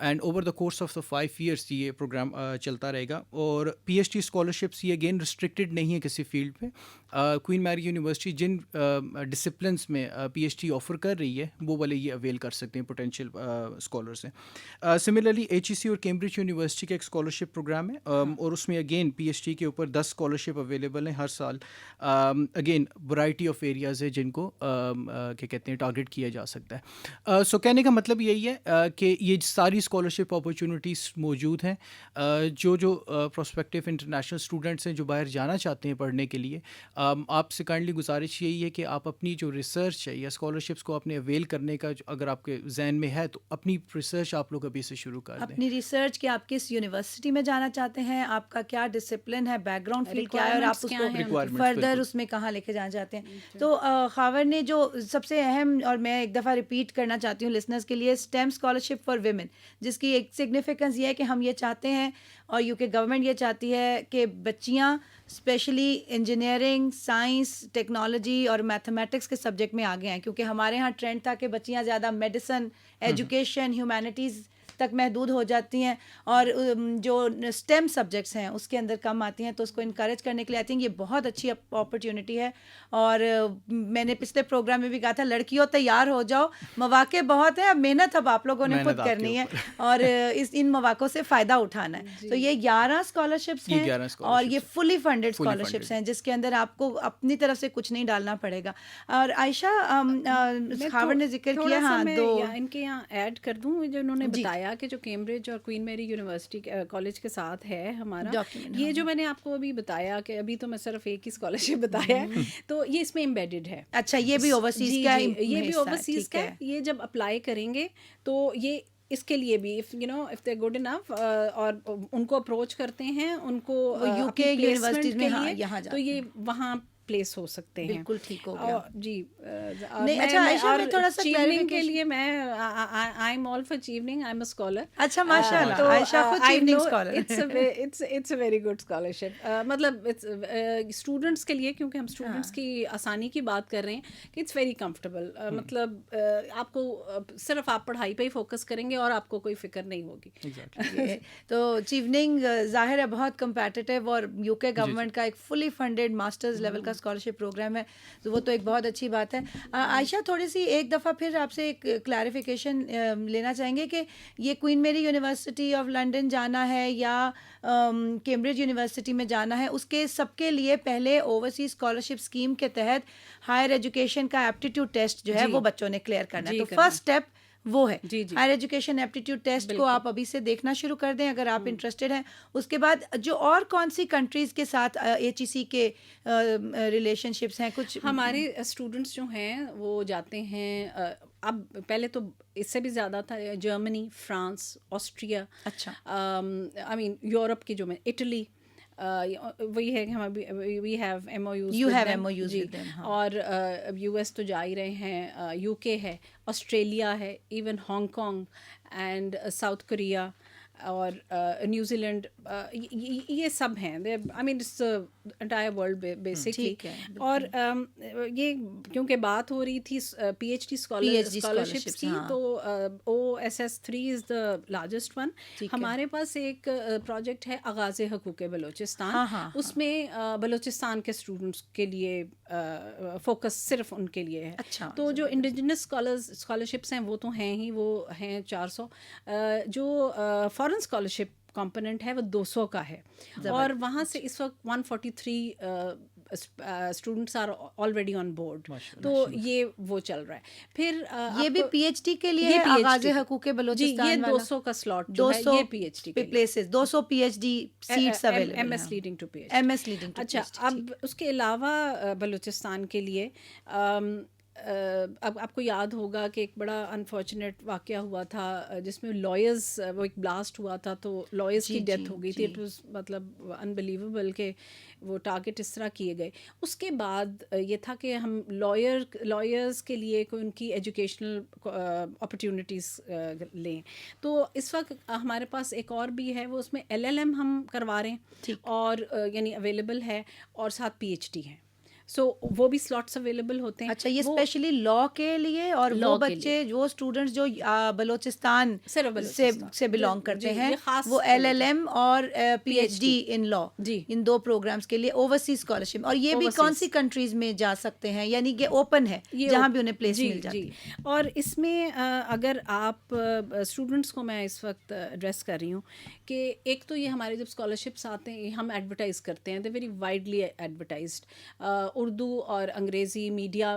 and over the course of the 5 years یہ پروگرام چلتا رہے گا. اور پی ایچ ڈی اسکالرشپس یہ اگین ریسٹرکٹیڈ نہیں ہے کسی فیلڈ پہ. کوئین میری یونیورسٹی جن ڈسپلنس میں پی ایچ ڈی آفر کر رہی ہے وہ والے یہ اویل کر سکتے ہیں پوٹینشیل اسکالرس ہیں. سملرلی ایچ ای سی اور کیمبرج یونیورسٹی کا ایک اسکالرشپ پروگرام ہے اور اس میں اگین پی ایچ ڈی کے اوپر 10 اسکالرشپ اویلیبل ہیں ہر سال. اگین ورائٹی آف ایریاز ہے جن کو کیا کہتے ہیں ٹارگیٹ کیا جا سکتا ہے. سو کہنے کا مطلب یہی ہے کہ یہ ساری اسکالرشپ اپرچونیٹیز موجود ہیں. جو پروسپیکٹیو انٹرنیشنل اسٹوڈنٹس ہیں جو باہر جانا چاہتے ہیں پڑھنے کے لیے, آپ سے کائنڈلی گزارش یہی ہے کہ آپ اپنی جو ریسرچ ہے یا اسکالرشپس کو اپنے اویل کرنے کا اگر آپ کے ذہن میں ہے تو اپنی ریسرچ آپ لوگ ابھی سے شروع کر دیں. اپنی ریسرچ کہ آپ کس یونیورسٹی میں جانا چاہتے ہیں, آپ کا کیا ڈسپلن ہے, بیک گراؤنڈ فیلڈ کیا ہے, اور آپ اس کو فردر اس میں کہاں لے کے جانا چاہتے ہیں. تو خاور نے جو سب سے اہم, اور میں ایک دفعہ ریپیٹ کرنا چاہتی ہوں لسنرز کے لیے, اسٹیم اسکالرشپ فار ویمن, جس کی ایک سگنیفیکنس یہ ہے کہ ہم یہ چاہتے ہیں اور یو کے گورنمنٹ یہ چاہتی ہے کہ بچیاں اسپیشلی انجینئرنگ, سائنس, ٹیکنالوجی اور میتھمیٹکس کے سبجیکٹ میں آگے ہیں, کیونکہ ہمارے ہاں ٹرینڈ تھا کہ بچیاں زیادہ میڈیسن, ایجوکیشن, ہیومینٹیز تک محدود ہو جاتی ہیں اور جو اسٹیم سبجیکٹس ہیں اس کے اندر کم آتی ہیں. تو اس کو انکریج کرنے کے لیے آئی تھنک یہ بہت اچھی اپرچونیٹی ہے. اور میں نے پچھلے پروگرام میں بھی کہا تھا لڑکیوں تیار ہو جاؤ, مواقع بہت ہیں, اب محنت اب آپ لوگوں نے خود کرنی ہے اور ان مواقعوں سے فائدہ اٹھانا ہے. تو یہ 11 اسکالرشپس ہیں اور یہ فلی فنڈیڈ اسکالرشپس ہیں جس کے اندر آپ کو اپنی طرف سے کچھ نہیں ڈالنا پڑے گا. اور عائشہ خاور نے ذکر کیا, ہاں دو ان کے یہاں ایڈ کر دوں جو انہوں نے بتایا کہ جو کیمبرج اور کوئین میری یونیورسٹی کالج کے ساتھ ہے ہمارا, یہ جو میں نے آپ کو ابھی بتایا کہ ابھی تو میں صرف ایک ہی اسکالرشپ بتایا ہے, تو یہ اس میں ایمبیڈڈ ہے. اچھا, یہ بھی اوورسیز کا ہے, یہ بھی اوورسیز کا ہے. یہ جب اپلائی کریں گے تو یہ اس کے لیے بھی اف دے گڈ انف اور ان کو اپروچ کرتے ہیں, ان کو یو کے یونیورسٹیز میں یہاں تو یہ وہاں پلیس ہو سکتے ہیں. بالکل ٹھیک ہو گیا. جی اچھا عائشہ میں تھوڑا سا چیوننگ کے لیے میں I am all for Chevening, I am a scholar. اچھا ماشاء اللہ, عائشہ خود Chevening scholar. It's a very good scholarship. مطلب اسٹوڈنٹس کے لیے, کیونکہ ہم اسٹوڈنٹس کی آسانی کی بات کر رہے ہیں, کہ اٹس ویری کمفرٹیبل. مطلب آپ کو صرف آپ پڑھائی پہ ہی فوکس کریں گے اور آپ کو کوئی فکر نہیں ہوگی. تو چیوننگ ظاہر ہے بہت کمپیٹیٹیو, اور یو کے گورنمنٹ کا ایک فلی فنڈیڈ ماسٹرز لیول کا اسکالرشپ پروگرام ہے, تو وہ تو ایک بہت اچھی بات ہے. عائشہ تھوڑی سی ایک دفعہ پھر آپ سے ایک کلیریفیکیشن لینا چاہیں گے کہ یہ کوئین میری یونیورسٹی آف لنڈن جانا ہے یا کیمبرج یونیورسٹی میں جانا ہے, اس کے سب کے لیے پہلے اوورسیز اسکالرشپ اسکیم کے تحت ہائر ایجوکیشن کا ایپٹیٹیوڈ ٹیسٹ جو ہے وہ بچوں نے کلیئر کرنا ہے. تو فرسٹ اسٹیپ وہ ہے ہائر ایجوکیشن ایپٹیٹیوڈ ٹیسٹ کو آپ ابھی سے دیکھنا شروع کر دیں اگر آپ انٹرسٹیڈ ہیں. اس کے بعد جو اور کون سی کنٹریز کے ساتھ ایچ ای سی کے ریلیشن شپس ہیں, کچھ ہمارے اسٹوڈنٹس جو ہیں وہ جاتے ہیں, اب پہلے تو اس سے بھی زیادہ تھا, جرمنی, فرانس, آسٹریا, اچھا آئی مین یورپ کی جو میں, اٹلی, وہی ہے کہ ہم we have M O Us, اور یو ایس تو جا ہی رہے ہیں, یو کے ہے, آسٹریلیا ہے, even Hong Kong and south Korea اور نیوزی لینڈ, یہ سب ہیں. I mean it's entire world basically. اور یہ کیونکہ بات ہو رہی تھی پی ایچ ڈی اسکالرشپس کی, تو O S S 3 is the largest one. ہمارے پاس ایک پروجیکٹ ہے آغاز حقوق بلوچستان, اس میں بلوچستان کے اسٹوڈنٹس کے لیے فوکس صرف ان کے لیے ہے. تو جو انڈیجنس اسکالرشپس ہیں وہ تو ہیں ہی, وہ ہیں 400. جو فارن اسکالرشپ کمپوننٹ ہے وہ 200 کا ہے, اور وہاں سے اس وقت 143 students are already on board. تو یہ وہ چل رہا ہے. پھر یہ بھی پی ایچ ڈی کے لیے آغاز حقوق بلوچستان, یہ 200 کا سلاٹ جو ہے یہ P H D places, 200 P H D seats available, M S leading to P H, M S leading to. اچھا, اب اس کے علاوہ بلوچستان کے لیے اب آپ کو یاد ہوگا کہ ایک بڑا انفارچونیٹ واقعہ ہوا تھا جس میں لائرز, وہ ایک بلاسٹ ہوا تھا تو لائرز کی ڈیتھ ہو گئی تھی. اٹ واز مطلب انبلیویبل کہ وہ ٹارگیٹ اس طرح کیے گئے. اس کے بعد یہ تھا کہ ہم لائرز کے لیے کوئی ان کی ایجوکیشنل اپرچونیٹیز لیں. تو اس وقت ہمارے پاس ایک اور بھی ہے, وہ اس میں LLM ہم کروا رہے ہیں, اور یعنی اویلیبل ہے, اور ساتھ PhD ہے. سو وہ بھی سلاٹس اویلیبل ہوتے ہیں. اچھا یہ اسپیشلی لا کے لیے اور وہ بچے جو اسٹوڈنٹس جو بلوچستان سے بلانگ کرتے ہیں وہ LLM اور PhD ان لا ان دو پروگرامس کے لیے اوورسیز اسکالرشپ, اور یہ بھی کون سی کنٹریز میں جا سکتے ہیں, یعنی کہ اوپن ہے جہاں بھی انہیں پلیس مل جاتی ہے. اور اس میں اگر آپ اسٹوڈنٹس کو میں اس وقت ایڈریس کر رہی ہوں کہ ایک تو یہ ہمارے جب اسکالرشپس آتے ہیں ہم ایڈورٹائز کرتے ہیں, they very widely advertised, Urdu اور انگریزی میڈیا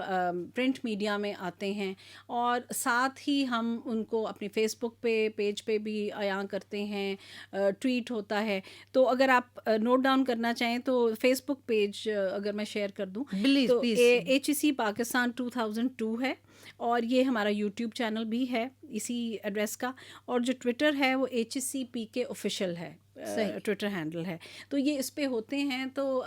پرنٹ میڈیا میں آتے ہیں, اور ساتھ ہی ہم ان کو اپنے فیس بک پیج پہ بھی عیاں کرتے ہیں, ٹویٹ ہوتا ہے. تو اگر آپ نوٹ ڈاؤن کرنا چاہیں تو فیس بک پیج اگر میں شیئر کر دوں تو HEC پاکستان 2002 ہے, اور یہ ہمارا یوٹیوب چینل بھی ہے اسی ایڈریس کا, اور جو ٹویٹر ہے وہ HECPK آفیشیل ہے, ٹویٹر ہینڈل ہے. تو یہ اس پہ ہوتے ہیں تو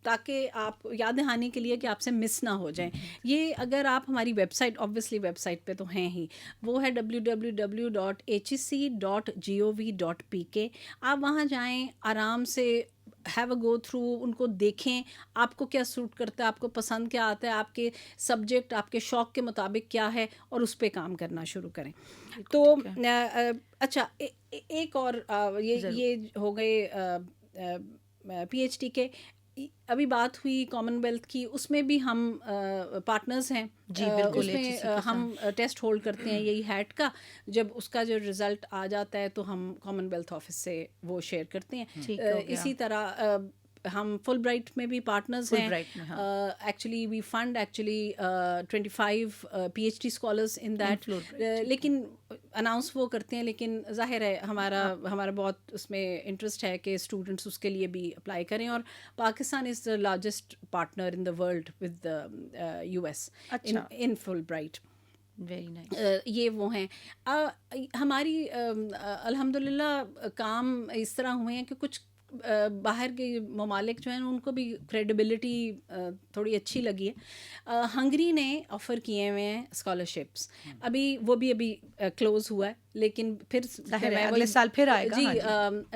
تاکہ آپ یاد دہانی کے لیے کہ آپ سے مس نہ ہو جائیں. یہ اگر آپ ہماری website, obviously website پہ تو ہیں ہی, وہ ہے www.hec.gov.pk. آپ وہاں جائیں, آرام سے ہیو اے گو تھرو, ان کو دیکھیں آپ کو کیا سوٹ کرتا ہے, آپ کو پسند کیا آتا ہے, آپ کے سبجیکٹ آپ کے شوق کے مطابق کیا ہے, اور اس پہ کام کرنا شروع کریں. تو اچھا ایک اور یہ ہو گئے PhD کے. ابھی بات ہوئی کامن ویلتھ کی, اس میں بھی ہم پارٹنرز ہیں. جی بالکل, اس میں ہم ٹیسٹ ہولڈ کرتے ہیں یہی ہیٹ کا, جب اس کا جو رزلٹ آ جاتا ہے تو ہم کامن ویلتھ آفس سے وہ شیئر کرتے ہیں. اسی طرح ہم فل برائٹ میں بھی پارٹنرز ہیں. Actually we fund 25 PhD scholars in that, لیکن اناؤنس وہ کرتے ہیں, لیکن ظاہر ہے ہمارا بہت اس میں انٹرسٹ ہے کہ اسٹوڈنٹس اس کے لیے بھی اپلائی کریں, اور Pakistan is the largest partner in the world with US in Fulbright. Very nice. یہ وہ ہیں ہماری الحمدللہ کام اس طرح ہوئے ہیں کہ کچھ باہر کے ممالک جو ہیں ان کو بھی کریڈیبلٹی تھوڑی اچھی لگی ہے. ہنگری نے آفر کیے ہوئے ہیں اسکالرشپس, ابھی وہ بھی کلوز ہوا ہے, لیکن پھر اگلے سال پھر آئے گا. جی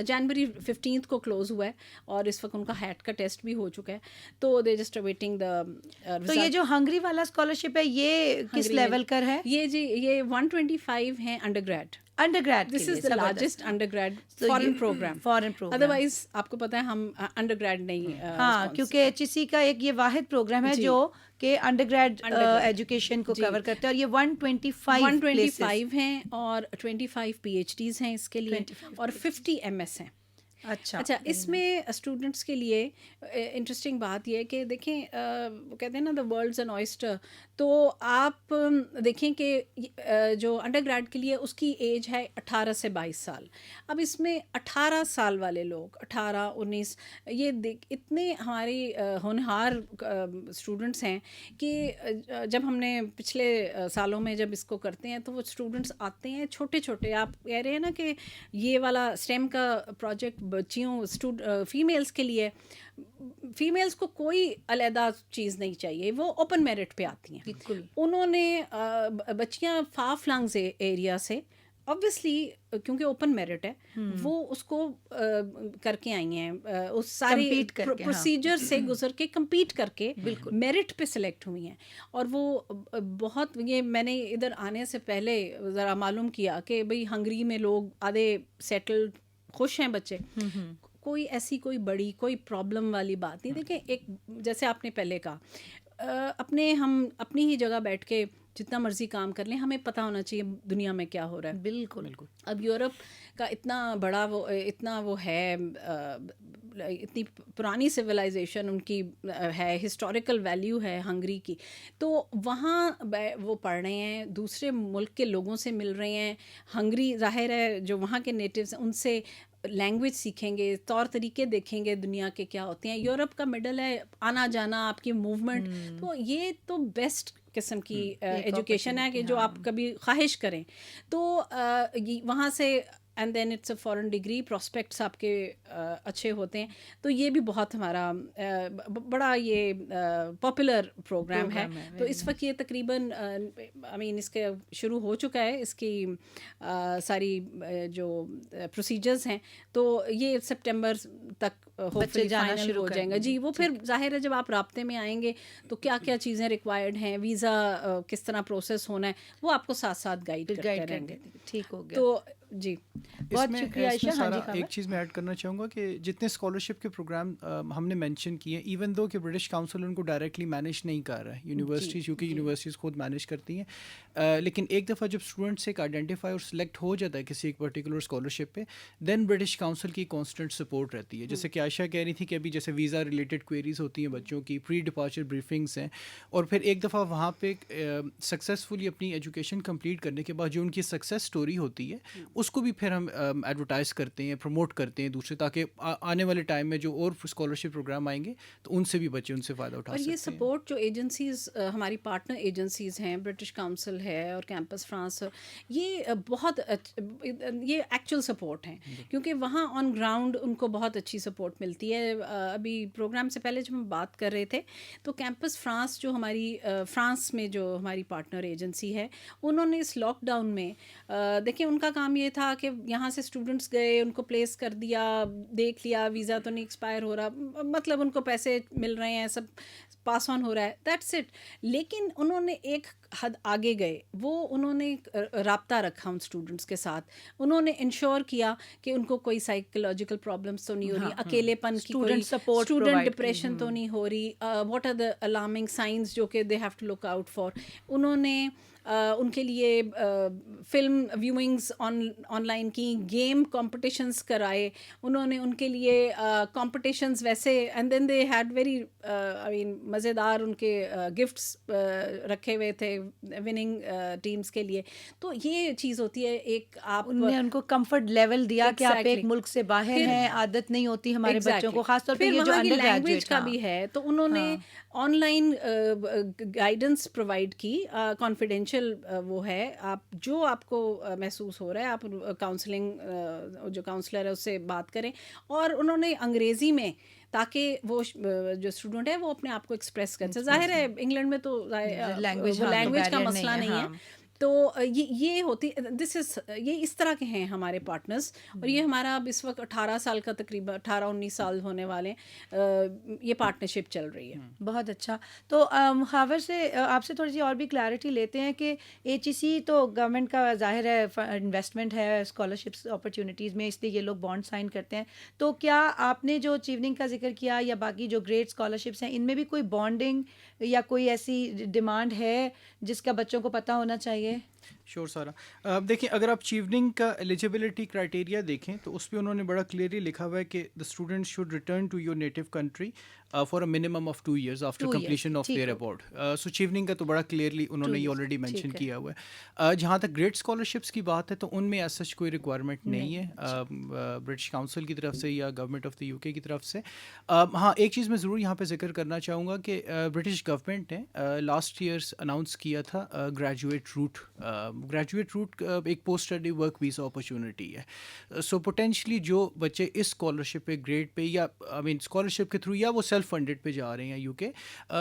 جنوری 15 کو کلوز ہوا ہے, اور اس وقت ان کا ہیٹ کا ٹیسٹ بھی ہو چکا ہے, تو دے جسٹ ویٹنگ دا. تو یہ جو ہنگری والا اسکالرشپ ہے یہ کس لیول کا ہے؟ یہ 125 ہیں undergrad. This is the largest undergrad foreign programme. Otherwise آپ کو پتہ ہے ہم انڈر گریڈ نہیں. ہاں, کیونکہ HEC کا ایک یہ واحد پروگرام ہے جو کہ انڈر گریڈ ایجوکیشن کو کور کرتے ہیں, اور یہ 125 ہیں, اور 25 PhDs ہیں اس کے لیے, اور 50 MS ہیں. اچھا اس میں اسٹوڈنٹس کے لیے انٹرسٹنگ بات یہ ہے کہ دیکھیں وہ کہتے ہیں نا دا ورلڈز این oyster, تو آپ دیکھیں کہ جو انڈر گریڈ کے لیے اس کی ایج ہے 18 سے 22 سال. اب اس میں 18 سال والے لوگ 18 19 یہ اتنے ہماری ہونہار اسٹوڈنٹس ہیں کہ جب ہم نے پچھلے سالوں میں جب اس کو کرتے ہیں تو وہ اسٹوڈنٹس آتے ہیں چھوٹے چھوٹے. آپ کہہ رہے ہیں نا کہ یہ والا STEM کا پروجیکٹ بچیوں فیمیلز کے لیے, فیمیلز کو کوئی علیحدہ چیز نہیں چاہیے, وہ اوپن میرٹ پہ آتی ہیں. بالکل انہوں نے بچیاں فار فلنگز ایریا سے obviously کیونکہ اوپن میرٹ ہے وہ اس کو کر کے آئی ہیں, اس سارے پروسیجر سے گزر کے کمپیٹ کر کے میرٹ پہ سلیکٹ ہوئی ہیں. اور وہ بہت, یہ میں نے ادھر آنے سے پہلے ذرا معلوم کیا کہ بھئی ہنگری میں لوگ آدھے سیٹلڈ خوش ہیں بچے, کوئی ایسی کوئی بڑی کوئی پرابلم والی بات نہیں. دیکھیں ایک جیسے آپ نے پہلے کہا, ہم اپنی ہی جگہ بیٹھ کے جتنا مرضی کام کر لیں, ہمیں پتہ ہونا چاہیے دنیا میں کیا ہو رہا ہے. بالکل. اب یورپ کا اتنا بڑا وہ ہے, اتنی پرانی سویلائزیشن ان کی ہے, ہسٹوریکل ویلیو ہے ہنگری کی, تو وہاں وہ پڑھ رہے ہیں, دوسرے ملک کے لوگوں سے مل رہے ہیں. ہنگری ظاہر ہے جو وہاں کے نیٹیوز ہیں ان سے لینگویج سیکھیں گے, طور طریقے دیکھیں گے دنیا کے کیا ہوتے ہیں. یورپ کا مڈل ہے, آنا جانا, آپ کی موومنٹ, تو یہ تو بیسٹ قسم کی ایجوکیشن ہے کہ جو آپ کبھی خواہش کریں. تو وہاں سے and then it's a foreign degree, prospectus آپ کے اچھے ہوتے ہیں. تو یہ بھی بہت ہمارا بڑا یہ پاپولر پروگرام ہے. تو اس وقت یہ تقریباً آئی مین اس کے شروع ہو چکا ہے, اس کی ساری جو پروسیجرز ہیں, تو یہ سپٹمبر تک ہوپفلی فائنل ہو جائیں گا. جی, وہ پھر ظاہر ہے جب آپ رابطے میں آئیں گے تو کیا کیا چیزیں ریکوائرڈ ہیں, ویزا کس طرح پروسیس ہونا ہے, وہ آپ کو ساتھ ساتھ گائیڈ کرتے رہیں گے. ٹھیک ہو گیا. تو جی بہت شکریہ عائشہ. ہاں جی, ایک چیز میں ایڈ کرنا چاہوں گا کہ جتنے اسکالرشپ کے پروگرام ہم نے مینشن کیے, ایون دو کہ برٹش کاؤنسل ان کو ڈائریکٹلی مینیج نہیں کر رہا ہے, یونیورسٹیز کیونکہ یونیورسٹیز خود مینیج کرتی ہیں, لیکن ایک دفعہ جب اسٹوڈنٹس ایک آئیڈینٹیفائی اور سلیکٹ ہو جاتا ہے کسی ایک پرٹیکولر اسکالرشپ پہ, دین برٹش کاؤنسل کی کانسٹنٹ سپورٹ رہتی ہے. جیسے کہ عائشہ کہہ رہی تھی کہ ابھی جیسے ویزا ریلیٹڈ کوئریز ہوتی ہیں بچوں کی, پری ڈپارچر بریفنگس ہیں, اور پھر ایک دفعہ وہاں پہ سکسیزفلی اپنی ایجوکیشن کمپلیٹ کرنے کے بعد جو ان کی سکسیز اسٹوری ہوتی ہے اس کو بھی پھر ہم ایڈورٹائز کرتے ہیں, پروموٹ کرتے ہیں دوسرے, تاکہ آنے والے ٹائم میں جو اور اسکالرشپ پروگرام آئیں گے تو ان سے بھی بچے ان سے فائدہ اٹھا سکتے ہیں. اور یہ سپورٹ جو ایجنسیز ہماری پارٹنر ایجنسیز ہیں, برٹش کاؤنسل ہے اور کیمپس فرانس, یہ بہت یہ ایکچوئل سپورٹ ہیں, کیونکہ وہاں آن گراؤنڈ ان کو بہت اچھی سپورٹ ملتی ہے. ابھی پروگرام سے پہلے جب ہم بات کر رہے تھے تو کیمپس فرانس جو ہماری فرانس میں جو ہماری پارٹنر ایجنسی ہے, انہوں نے اس لاک ڈاؤن میں دیکھیں ان کا کام یہ تھا کہ یہاں سے اسٹوڈنٹس گئے, ان کو پلیس کر دیا, دیکھ لیا ویزا تو نہیں ایکسپائر ہو رہا, مطلب ان کو پیسے مل رہے ہیں, سب پاس آن ہو رہا ہے, دیٹس اٹ. لیکن انہوں نے ایک حد آگے گئے, وہ انہوں نے رابطہ رکھا ان اسٹوڈنٹس کے ساتھ, انہوں نے انشور کیا کہ ان کو کوئی سائیکولوجیکل پرابلمس تو نہیں ہو رہی, اکیلے پن کی کوئی اسٹوڈنٹ ڈپریشن تو نہیں ہو رہی, what are the alarming signs جو کہ they have to look out for. انہوں نے ان کے لیے فلم ویونگز آن لائن کی, گیم کمپٹیشنز کرائے انہوں نے ان کے لیے کمپٹیشنز ویسے, and then they had very I mean مزیدار ان کے گفٹس رکھے ہوئے تھے وننگ ٹیمز کے لیے. تو یہ چیز ہوتی ہے ایک, آپ نے ان کو کمفرٹ لیول دیا کہ آپ ایک ملک سے باہر ہیں, عادت نہیں ہوتی ہمارے بچوں کو, خاص طور پہ یہ جو انڈر لینگویج کا بھی ہے, تو انہوں نے آن لائن گائیڈنس پرووائڈ کی, کانفیڈینشیل وہ ہے, آپ جو آپ کو محسوس ہو رہا ہے آپ کاؤنسلنگ جو کاؤنسلر ہے اس سے بات کریں, اور انہوں نے انگریزی میں, تاکہ وہ جو اسٹوڈنٹ ہے وہ اپنے آپ کو ایکسپریس کر سکے. ظاہر ہے انگلینڈ میں تو لینگویج کا مسئلہ نہیں ہے, تو یہ ہوتی دس از یہ اس طرح کے ہیں ہمارے پارٹنرز. اور یہ ہمارا اب اس وقت 18 سال کا تقریباً 18-19 سال ہونے والے یہ پارٹنرشپ چل رہی ہے. بہت اچھا. تو خاور سے آپ سے تھوڑی سی اور بھی کلیئرٹی لیتے ہیں کہ ایچ ای سی تو گورنمنٹ کا ظاہر ہے انویسٹمنٹ ہے اسکالرشپس اپرچونیٹیز میں, اس لیے یہ لوگ بانڈ سائن کرتے ہیں. تو کیا آپ نے جو اچیوننگ کا ذکر کیا یا باقی جو گریٹ اسکالرشپس ہیں, ان میں بھی کوئی بانڈنگ یا کوئی ایسی ڈیمانڈ ہے جس کا بچوں کو پتہ ہونا چاہیے؟ شور سارا. دیکھیں اگر آپ چیوننگ کا ایلیجیبلٹی کرائٹیریا دیکھیں تو اس پہ انہوں نے بڑا کلیئرلی لکھا ہوا ہے کہ the student should return to your native country for a minimum of 2 years after completion of their abroad. So Chevening کا تو بڑا کلیئرلی انہوں نے یہ آلریڈی مینشن کیا ہوا ہے. جہاں تک گریٹ اسکالرشپس کی بات ہے تو ان میں ایز سچ کوئی ریکوائرمنٹ نہیں ہے برٹش کاؤنسل کی طرف سے یا گورنمنٹ آف دی یو کے کی طرف سے. ہاں ایک چیز میں ضرور یہاں پہ ذکر کرنا چاہوں گا کہ برٹش گورنمنٹ نے لاسٹ ایئرس اناؤنس کیا تھا گریجویٹ روٹ. گریجویٹ روٹ ایک post study work visa opportunity ہے. سو پوٹینشلی جو بچے اس اسکالرشپ پہ گریڈ پہ یا آئی مین اسکالرشپ کے تھرو یا وہ سیلف فنڈیڈ پہ جا رہے ہیں یو کے,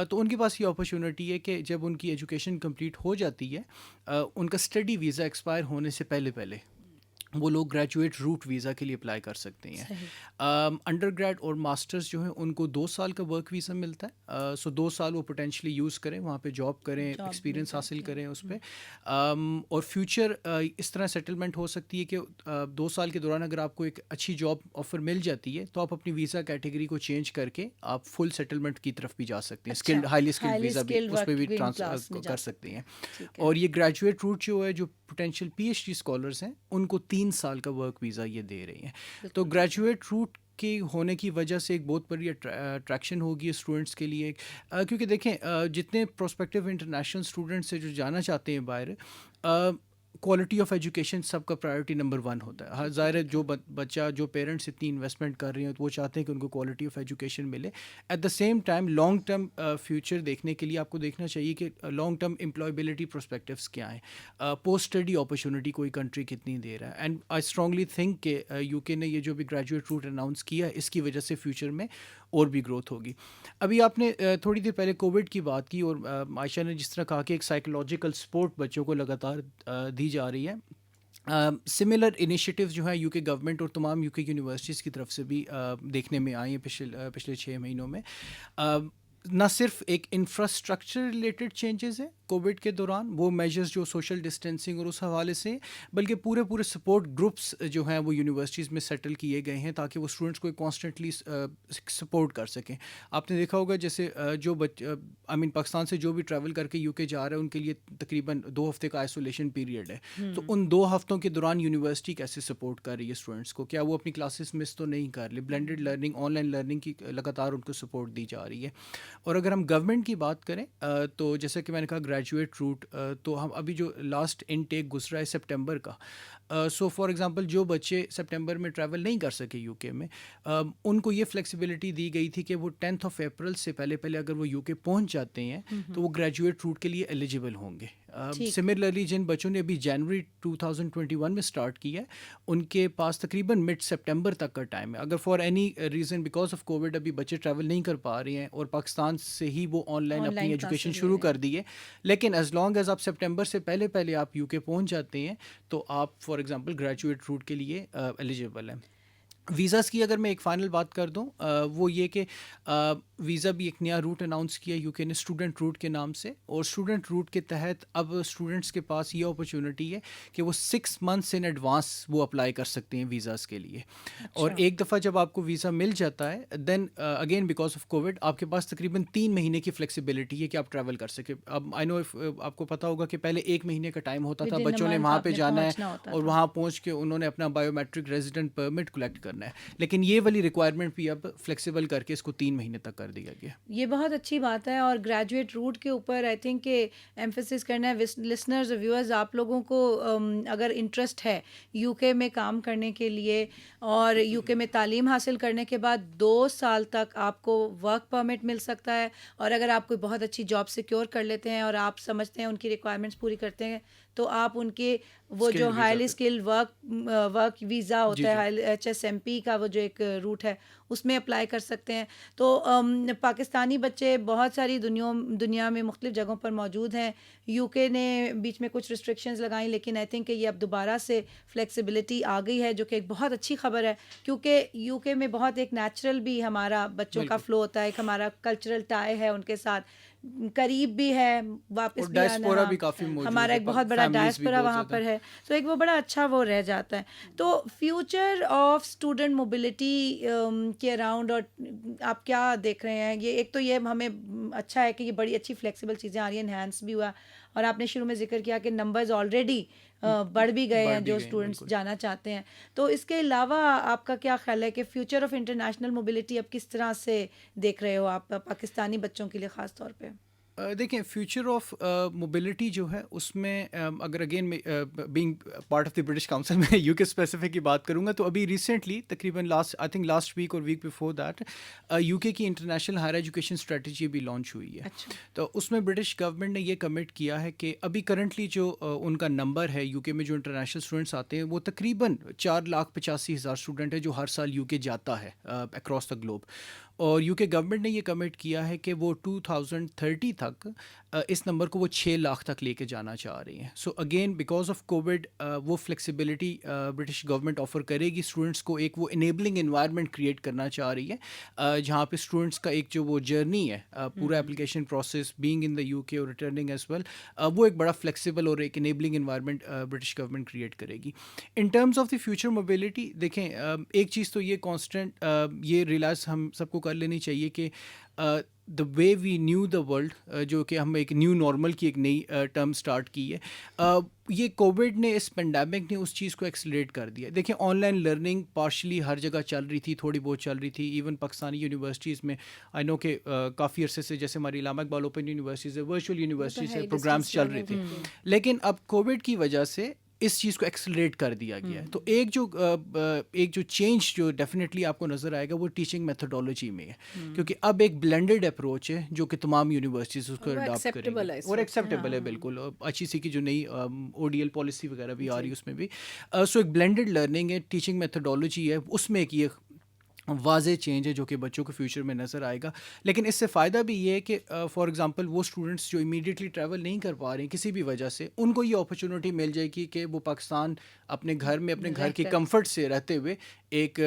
تو ان کے پاس یہ اپرچونیٹی ہے کہ جب ان کی ایجوکیشن کمپلیٹ ہو جاتی ہے, ان کا اسٹڈی ویزا ایکسپائر ہونے سے پہلے وہ لوگ گریجویٹ روٹ ویزا کے لیے اپلائی کر سکتے ہیں. انڈر گریڈ اور ماسٹرز جو ہیں ان کو 2 سال کا ورک ویزا ملتا ہے. سو 2 سال وہ پوٹینشلی یوز کریں, وہاں پہ جاب کریں, ایکسپیرینس حاصل کریں اس پہ, اور فیوچر اس طرح سیٹلمنٹ ہو سکتی ہے کہ 2 سال کے دوران اگر آپ کو ایک اچھی جاب آفر مل جاتی ہے تو آپ اپنی ویزا کیٹیگری کو چینج کر کے آپ فل سیٹلمنٹ کی طرف بھی جا سکتے ہیں, اسکلڈ ہائیلی اسکلڈ ویزا بھی اس پہ بھی ٹرانسفر کر سکتے ہیں. اور یہ گریجویٹ روٹ جو ہے جو potential P H D scholars ہیں ان کو 3 سال کا ورک ویزا یہ دے رہی ہیں. تو گریجویٹ روٹ کے ہونے کی وجہ سے ایک بہت بڑی اٹریکشن ہوگی اسٹوڈنٹس کے لیے, کیونکہ دیکھیں جتنے پروسپیکٹیو انٹرنیشنل اسٹوڈنٹس ہیں جو جانا چاہتے ہیں باہر, کوالٹی آف ایجوکیشن سب کا پرائرٹی نمبر 1 ہوتا ہے. ظاہر ہے جو بچہ جو پیرنٹس اتنی انویسٹمنٹ کر رہے ہیں تو وہ چاہتے ہیں کہ ان کو کوالٹی آف ایجوکیشن ملے. At the same time long term future دیکھنے کے لیے آپ کو دیکھنا چاہیے کہ لانگ ٹرم امپلائبلٹی پروسپیکٹیوس کیا ہیں, پوسٹ اسٹڈی اپرچونیٹی کوئی کنٹری کتنی دے رہا ہے. اینڈ آئی اسٹرانگلی تھنک کہ یو کے نے یہ جو بھی گریجویٹ روٹ اناؤنس کیا ہے اس کی وجہ سے فیوچر میں اور بھی گروتھ ہوگی. ابھی آپ نے تھوڑی دیر پہلے کووڈ کی بات کی اور عائشہ نے جس طرح کہا کہ ایک سائیکولوجیکل سپورٹ بچوں کو لگاتار دی جا رہی ہے. سملر انیشیٹیوز جو ہیں یو کے گورنمنٹ اور تمام یو کے یونیورسٹیز کی طرف سے بھی دیکھنے میں آئی ہیں پچھلے 6 مہینوں میں. نہ صرف ایک انفراسٹرکچر ریلیٹڈ چینجز ہیں کووڈ کے دوران, وہ میجرز جو سوشل ڈسٹینسنگ اور اس حوالے سے, بلکہ پورے سپورٹ گروپس جو ہیں وہ یونیورسٹیز میں سیٹل کیے گئے ہیں تاکہ وہ اسٹوڈنٹس کو کانسٹنٹلی سپورٹ کر سکیں. آپ نے دیکھا ہوگا جیسے جو پاکستان سے جو بھی ٹریول کر کے یو کے جا رہے ہیں ان کے لیے تقریباً 2 ہفتے کا آئسولیشن پیریڈ ہے. تو ان 2 ہفتوں کے دوران یونیورسٹی کیسے سپورٹ کر رہی ہے اسٹوڈنٹس کو, کیا وہ اپنی کلاسز مس تو نہیں کر رہی, blended learning on line learning کی لگاتار ان کو سپورٹ دی جا رہی ہے. اور اگر ہم گورنمنٹ کی بات کریں تو جیسا کہ میں نے کہا گریجویٹ روٹ, تو ہم ابھی جو لاسٹ انٹیک گزرا ہے سپٹمبر کا, سو فار ایگزامپل جو بچے سپٹمبر میں ٹریول نہیں کر سکے یو کے میں, ان کو یہ فلیکسیبلٹی دی گئی تھی کہ وہ 10 اپریل سے پہلے اگر وہ یو کے پہنچ جاتے ہیں تو وہ گریجویٹ روٹ کے لیے ایلیجیبل ہوں گے. سملرلی جن بچوں نے ابھی جنوری 2021 میں اسٹارٹ کیا ہے ان کے پاس تقریباً مڈ سپٹمبر تک کا ٹائم ہے. اگر for any reason because of Covid ابھی بچے ٹریول نہیں کر پا رہے ہیں اور پاکستان سے ہی وہ آن لائن اپنی ایجوکیشن شروع کر دی ہے, لیکن ایز لانگ ایز آپ سپٹمبر سے پہلے آپ یو کے پہنچ جاتے ہیں تو آپ فار ایگزامپل گریجویٹ روٹ کے لیے ایلیجیبل ہیں. ویزاز کی اگر میں ایک فائنل بات کر دوں, وہ یہ کہ ویزا بھی ایک نیا روٹ اناؤنس کیا یو کے نے اسٹوڈنٹ روٹ کے نام سے, اور اسٹوڈنٹ روٹ کے تحت اب اسٹوڈنٹس کے پاس یہ اپرچونیٹی ہے کہ وہ 6 months ان ایڈوانس وہ اپلائی کر سکتے ہیں ویزاز کے لیے. اور ایک دفعہ جب آپ کو ویزا مل جاتا ہے then again because of COVID آپ کے پاس تقریباً 3 مہینے کی فلیکسیبلٹی ہے کہ آپ ٹریول کر سکیں. اب آئی نو آپ کو پتہ ہوگا کہ پہلے 1 مہینے کا ٹائم ہوتا تھا, بچوں نے وہاں پہ جانا ہے اور وہاں پہنچ کے انہوں نے اپنا biometric resident permit collect کرنا ہے, لیکن یہ والی ریکوائرمنٹ بھی اب فلیکسیبل کر کے اس کو 3 مہینے تک کر دیا گیا. یہ بہت اچھی بات ہے. اور گریجویٹ روٹ کے اوپر آئی تھنک کہ ایمفیسس کرنا ہے لسنرز ویورز, آپ لوگوں کو اگر انٹرسٹ ہے یو کے میں کام کرنے کے لیے اور یو کے میں تعلیم حاصل کرنے کے بعد 2 سال تک آپ کو ورک پرمٹ مل سکتا ہے, اور اگر آپ کوئی بہت اچھی جاب سیکیور کر لیتے ہیں اور آپ سمجھتے ہیں ان کی ریکوائرمنٹس پوری کرتے ہیں تو آپ ان کے وہ جو ہائیلی اسکل ورک ویزا ہوتا ہے HSMP کا وہ جو ایک روٹ ہے اس میں اپلائی کر سکتے ہیں. تو پاکستانی بچے بہت ساری دنیا میں مختلف جگہوں پر موجود ہیں. یو کے نے بیچ میں کچھ ریسٹرکشنز لگائیں, لیکن آئی تھنک کہ یہ اب دوبارہ سے فلیکسیبلٹی آ گئی ہے جو کہ ایک بہت اچھی خبر ہے, کیونکہ یو کے میں بہت ایک نیچرل بھی ہمارا بچوں کا فلو ہوتا ہے, ایک ہمارا کلچرل ٹائی ہے ان کے ساتھ, قریب بھی ہے, واپس بھی آنا, ہمارا ایک بہت بڑا ڈائسپورا وہاں پر ہے, تو ایک وہ بڑا اچھا وہ رہ جاتا ہے. تو فیوچر آف اسٹوڈنٹ موبلٹی کے اراؤنڈ اور آپ کیا دیکھ رہے ہیں؟ یہ ایک تو یہ ہمیں اچھا ہے کہ یہ بڑی اچھی فلیکسیبل چیزیں آ رہی ہیں, انہینس بھی ہوا, اور آپ نے شروع میں ذکر کیا کہ نمبرز آلریڈی بڑھ بھی گئے ہیں جو اسٹوڈنٹس جانا چاہتے ہیں. تو اس کے علاوہ آپ کا کیا خیال ہے کہ فیوچر آف انٹرنیشنل موبلٹی اب کس طرح سے دیکھ رہے ہو آپ پاکستانی بچوں کے لیے خاص طور پہ؟ دیکھیں فیوچر آف موبلٹی جو ہے اس میں اگر again being part of the British council میں یو کے اسپیسیفک کی بات کروں گا, تو ابھی ریسنٹلی تقریباً لاسٹ ویک اور ویک بفور دیٹ یو کے کی انٹرنیشنل ہائر ایجوکیشن اسٹریٹجی بھی لانچ ہوئی ہے. تو اس میں برٹش گورنمنٹ نے یہ کمٹ کیا ہے کہ ابھی کرنٹلی جو ان کا نمبر ہے یو کے میں جو انٹرنیشنل اسٹوڈنٹس آتے ہیں وہ تقریباً 4,85,000 اسٹوڈنٹ ہے جو ہر سال یو کے جاتا ہے اکراس دا گلوب. اور یو کے گورنمنٹ نے یہ کمٹ کیا ہے کہ وہ 2030 تک اس نمبر کو وہ 6 لاکھ تک لے کے جانا چاہ رہی ہیں. So again because of Covid وہ فلیکسیبلٹی برٹش گورنمنٹ آفر کرے گی اسٹوڈنٹس کو, ایک وہ انیبلنگ انوائرمنٹ کریٹ کرنا چاہ رہی ہے جہاں پہ اسٹوڈنٹس کا ایک جو وہ جرنی ہے پورا application process being in the you کے اور ریٹرننگ ایز ویل, وہ ایک بڑا فلیکسیبل اور ایک enabling environment British government create کرے گی. In terms of the future mobility دیکھیں ایک چیز تو یہ کانسٹنٹ یہ ریلائز ہم سب کو کر لینی چاہیے کہ دا وے وی نیو دا ورلڈ, جو کہ ہم ایک نیو نارمل کی ایک نئی ٹرم اسٹارٹ کی ہے, یہ کووڈ نے اس پینڈیمک نے اس چیز کو ایکسلریٹ کر دیا. دیکھیں آن لائن لرننگ پارشلی ہر جگہ چل رہی تھی, تھوڑی بہت چل رہی تھی, ایون پاکستانی یونیورسٹیز میں آئی نو کہ کافی عرصے سے جیسے ہماری علامہ اقبال اوپن یونیورسٹیز ہے, ورچوئل یونیورسٹیز ہے, پروگرامس چل رہے تھے, لیکن اب کووڈ کی وجہ سے اس چیز کو ایکسلریٹ کر دیا گیا ہے. تو ایک جو چینج جو ڈیفینیٹلی آپ کو نظر آئے گا وہ ٹیچنگ میتھڈالوجی میں ہے, کیونکہ اب ایک بلینڈڈ اپروچ ہے جو کہ تمام یونیورسٹیز اس کو اڈاپٹ کریں گے اور ایکسیپٹیبل ہے بالکل. اچھی سی کی جو نئی او ڈی ایل پالیسی وغیرہ بھی آ رہی ہے اس میں بھی. سو ایک بلینڈڈ لرننگ ہے, ٹیچنگ میتھڈالوجی ہے, اس میں ایک یہ واضح چینج ہے جو کہ بچوں کے فیوچر میں نظر آئے گا. لیکن اس سے فائدہ بھی یہ ہے کہ فار ایگزامپل وہ اسٹوڈنٹس جو امیڈیٹلی ٹریول نہیں کر پا رہے ہیں کسی بھی وجہ سے, ان کو یہ اپرچونیٹی مل جائے گی کہ وہ پاکستان اپنے گھر میں اپنے گھر کی کمفرٹ سے رہتے ہوئے ایک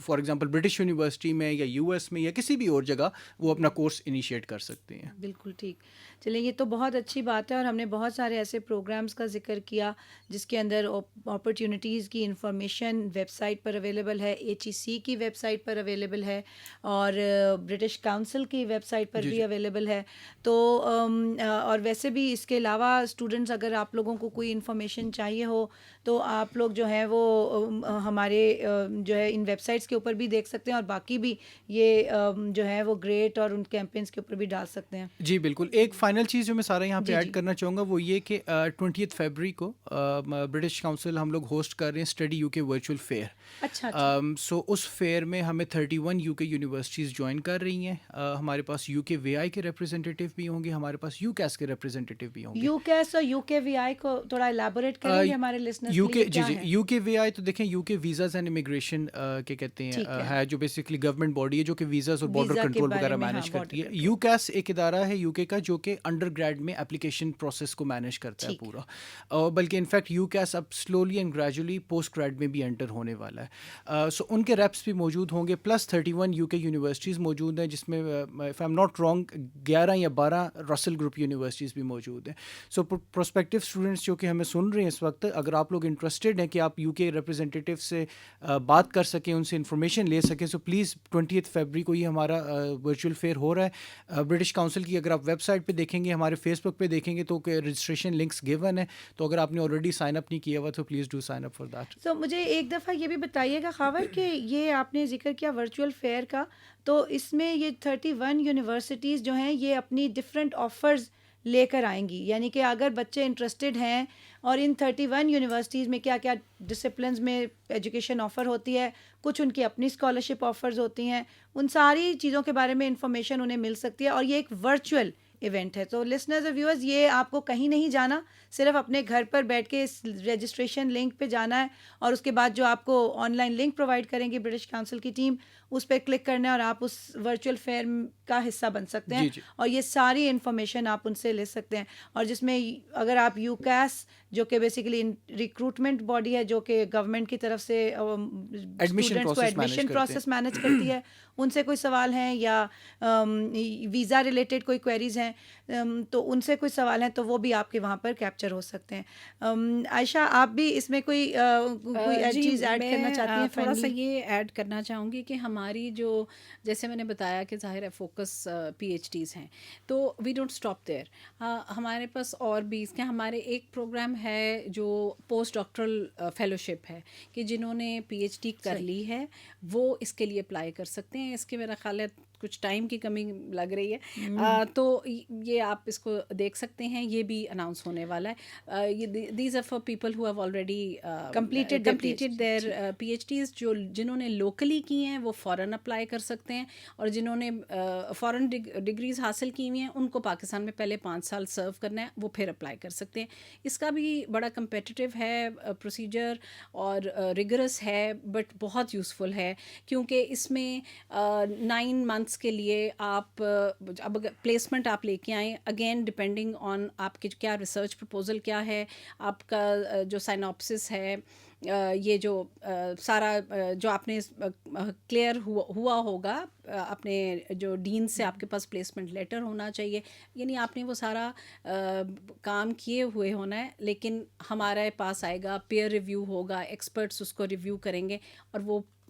فار ایگزامپل برٹش یونیورسٹی میں یا یو ایس میں یا کسی بھی اور جگہ وہ اپنا کورس انیشیٹ کر سکتے ہیں. بالکل ٹھیک. چلیں یہ تو بہت اچھی بات ہے, اور ہم نے بہت سارے ایسے پروگرامز کا ذکر کیا جس کے اندر اپرچونیٹیز کی انفارمیشن ویب سائٹ پر اویلیبل ہے, HEC کی ویب سائٹ پر اویلیبل ہے, اور برٹش کاؤنسل کی ویب سائٹ پر بھی اویلیبل ہے. تو اور ویسے بھی اس کے علاوہ اسٹوڈنٹس اگر آپ لوگوں کو کوئی انفارمیشن چاہیے ہو تو آپ لوگ جو ہے وہ ہمارے جو ہے ان ویب سائٹس کے اوپر بھی دیکھ سکتے ہیں, اور باقی بھی یہ جو ہے وہ گریٹ اور ان کیمپینس کے اوپر بھی ڈال سکتے ہیں. جی بالکل. ایک فائنل چیز جو میں سارا یہاں پہ ایڈ کرنا چاہوں گا وہ یہ کہ 20 فیبری کو برٹش کاؤنسل ہم لوگ ہوسٹ کر رہے ہیں اسٹڈی یو کے ورچوئل فیئر. اچھا. سو اس فیئر میں ہمیں 31 یو کے یونیورسٹیز جوائن کر رہی ہیں. ہمارے پاس یو کے وی آئی کے ریپرزینٹیٹیو بھی ہوں گے, ہمارے پاس یو کیس کے ریپرزینٹیٹیو بھی ہوں گے. یو کیس اور یو کے وی آئی کو تھوڑا الیبوریٹ کریں گے ہمارے لسنرز کے لیے. جی یو کے وی آئی تو دیکھیں یو کے ویزاز اینڈ امیگریشن کے کہتے ہیں ہے, جو بیسکلی گورنمنٹ باڈی ہے جو کہ ویزاز اور بارڈر کنٹرول وغیرہ مینیج کرتی ہے. یو کیس ایک ادارہ ہے یو کے کا جو کہ انڈر گریڈ میں اپلیکیشن پروسیس کو مینیج کرتا ہے پورا, بلکہ انفیکٹ یو کیس اب slowly and gradually postgrad میں بھی انٹر ہونے والا ہے. سو ان کے ریپس بھی موجود ہوں گے, پلس 31 یو کے یونیورسٹیز موجود ہیں جس میں if I am not wrong 11 یا 12 رسل گروپ یونیورسٹیز بھی موجود ہیں. سو پروسپیکٹیو اسٹوڈنٹس جو کہ ہمیں سن رہے ہیں اس وقت, اگر آپ لوگ انٹرسٹیڈ ہیں کہ آپ یو کے ریپرزینٹیٹیو سے بات کر سکیں, ان سے انفارمیشن لے سکیں, سو پلیز 20 فیبری کو یہ ہمارا ورچوئل فیئر ہو رہا ہے. برٹش کاؤنسل کی اگر آپ ویب سائٹ پہ دیکھیں گے, ہمارے فیس بک پہ دیکھیں گے تو رجسٹریشن لنکس گیون ہے, تو اگر آپ نے آلریڈی سائن اپ نہیں کیا ہوا تو please do sign up for that. So مجھے ایک دفعہ یہ بھی بتائیے گا خاور کہ یہ آپ نے ذکر کیا ورچوئل فیئر کا, تو اس میں یہ 31 یونیورسٹیز جو ہیں یہ اپنی ڈفرینٹ آفرز لے کر آئیں گی, یعنی کہ اگر بچے انٹرسٹڈ ہیں اور ان 31 یونیورسٹیز میں کیا کیا ڈسپلنز میں ایجوکیشن آفر ہوتی ہے, کچھ ان کی اپنی اسکالرشپ آفرز ہوتی ہیں, ان ساری چیزوں کے بارے میں انفارمیشن انہیں مل سکتی ہے, اور یہ ایک ورچوئل ایونٹ ہے. تو لسنرز اور ویورز, یہ آپ کو کہیں نہیں جانا, صرف اپنے گھر پر بیٹھ کے اس رجسٹریشن لنک پہ جانا ہے, اور اس کے بعد جو آپ کو آن لائن لنک پرووائڈ کریں گی برٹش کاؤنسل کی ٹیم, اس پہ کلک کرنا ہے اور آپ اس ورچوئل فیئر کا حصہ بن سکتے ہیں. اور یہ ساری انفارمیشن آپ ان سے لے سکتے ہیں, اور جس میں اگر آپ یو کیس جو کہ بیسیکلی ریکروٹمنٹ باڈی ہے جو کہ گورنمنٹ کی طرف سے اسٹوڈنٹس کو ایڈمیشن پروسیس مینیج کرتی ہے, ان سے کوئی سوال ہیں یا ویزا ریلیٹڈ کوئی کوئریز ہیں تو ان سے کوئی سوال ہیں تو وہ بھی آپ کے وہاں پر کیپچر ہو سکتے ہیں. عائشہ, آپ بھی اس میں کوئی چیز ایڈ کرنا چاہتی ہیں؟ تھوڑا سا یہ ایڈ کرنا چاہوں گی کہ ہماری جو جیسے میں نے بتایا کہ ظاہر ہے فوکس پی ایچ ڈیز ہیں, تو وی ڈونٹ اسٹاپ دیر. ہمارے پاس اور بھی اس کے ہمارے ایک پروگرام ہے جو پوسٹ ڈاکٹرل فیلوشپ ہے کہ جنہوں نے پی ایچ ڈی کر لی ہے وہ اس کے لیے اپلائی کر سکتے ہیں. اس کے میرا خیال ہے کچھ ٹائم کی کمی لگ رہی ہے, تو یہ آپ اس کو دیکھ سکتے ہیں, یہ بھی اناؤنس ہونے والا ہے. These are for people who have already completed their P H Ds. جنہوں نے لوکلی کی ہیں وہ فوراً اپلائی کر سکتے ہیں, اور جنہوں نے فوراً ڈگریز حاصل کی ہوئی ہیں ان کو پاکستان میں پہلے 5 سال سرو کرنا ہے, وہ پھر اپلائی کر سکتے ہیں. اس کا بھی بڑا کمپیٹیٹیو ہے پروسیجر اور ریگرس ہے, بٹ بہت یوزفل ہے کیونکہ اس میں 9 months کے لیے آپ اب پلیسمنٹ آپ لے کے آئیں, اگین ڈپینڈنگ آن آپ کے کیا ریسرچ پرپوزل کیا ہے, آپ کا جو سائنوپسس ہے, یہ جو سارا جو آپ نے کلیئر ہوا ہوگا, اپنے جو ڈین سے آپ کے پاس پلیسمنٹ لیٹر ہونا چاہیے, یعنی آپ نے وہ سارا کام کیے ہوئے ہونا ہے. لیکن ہمارے پاس آئے گا, پیئر ریویو ہوگا, ایکسپرٹس اس کو ریویو کریں گے اور وہ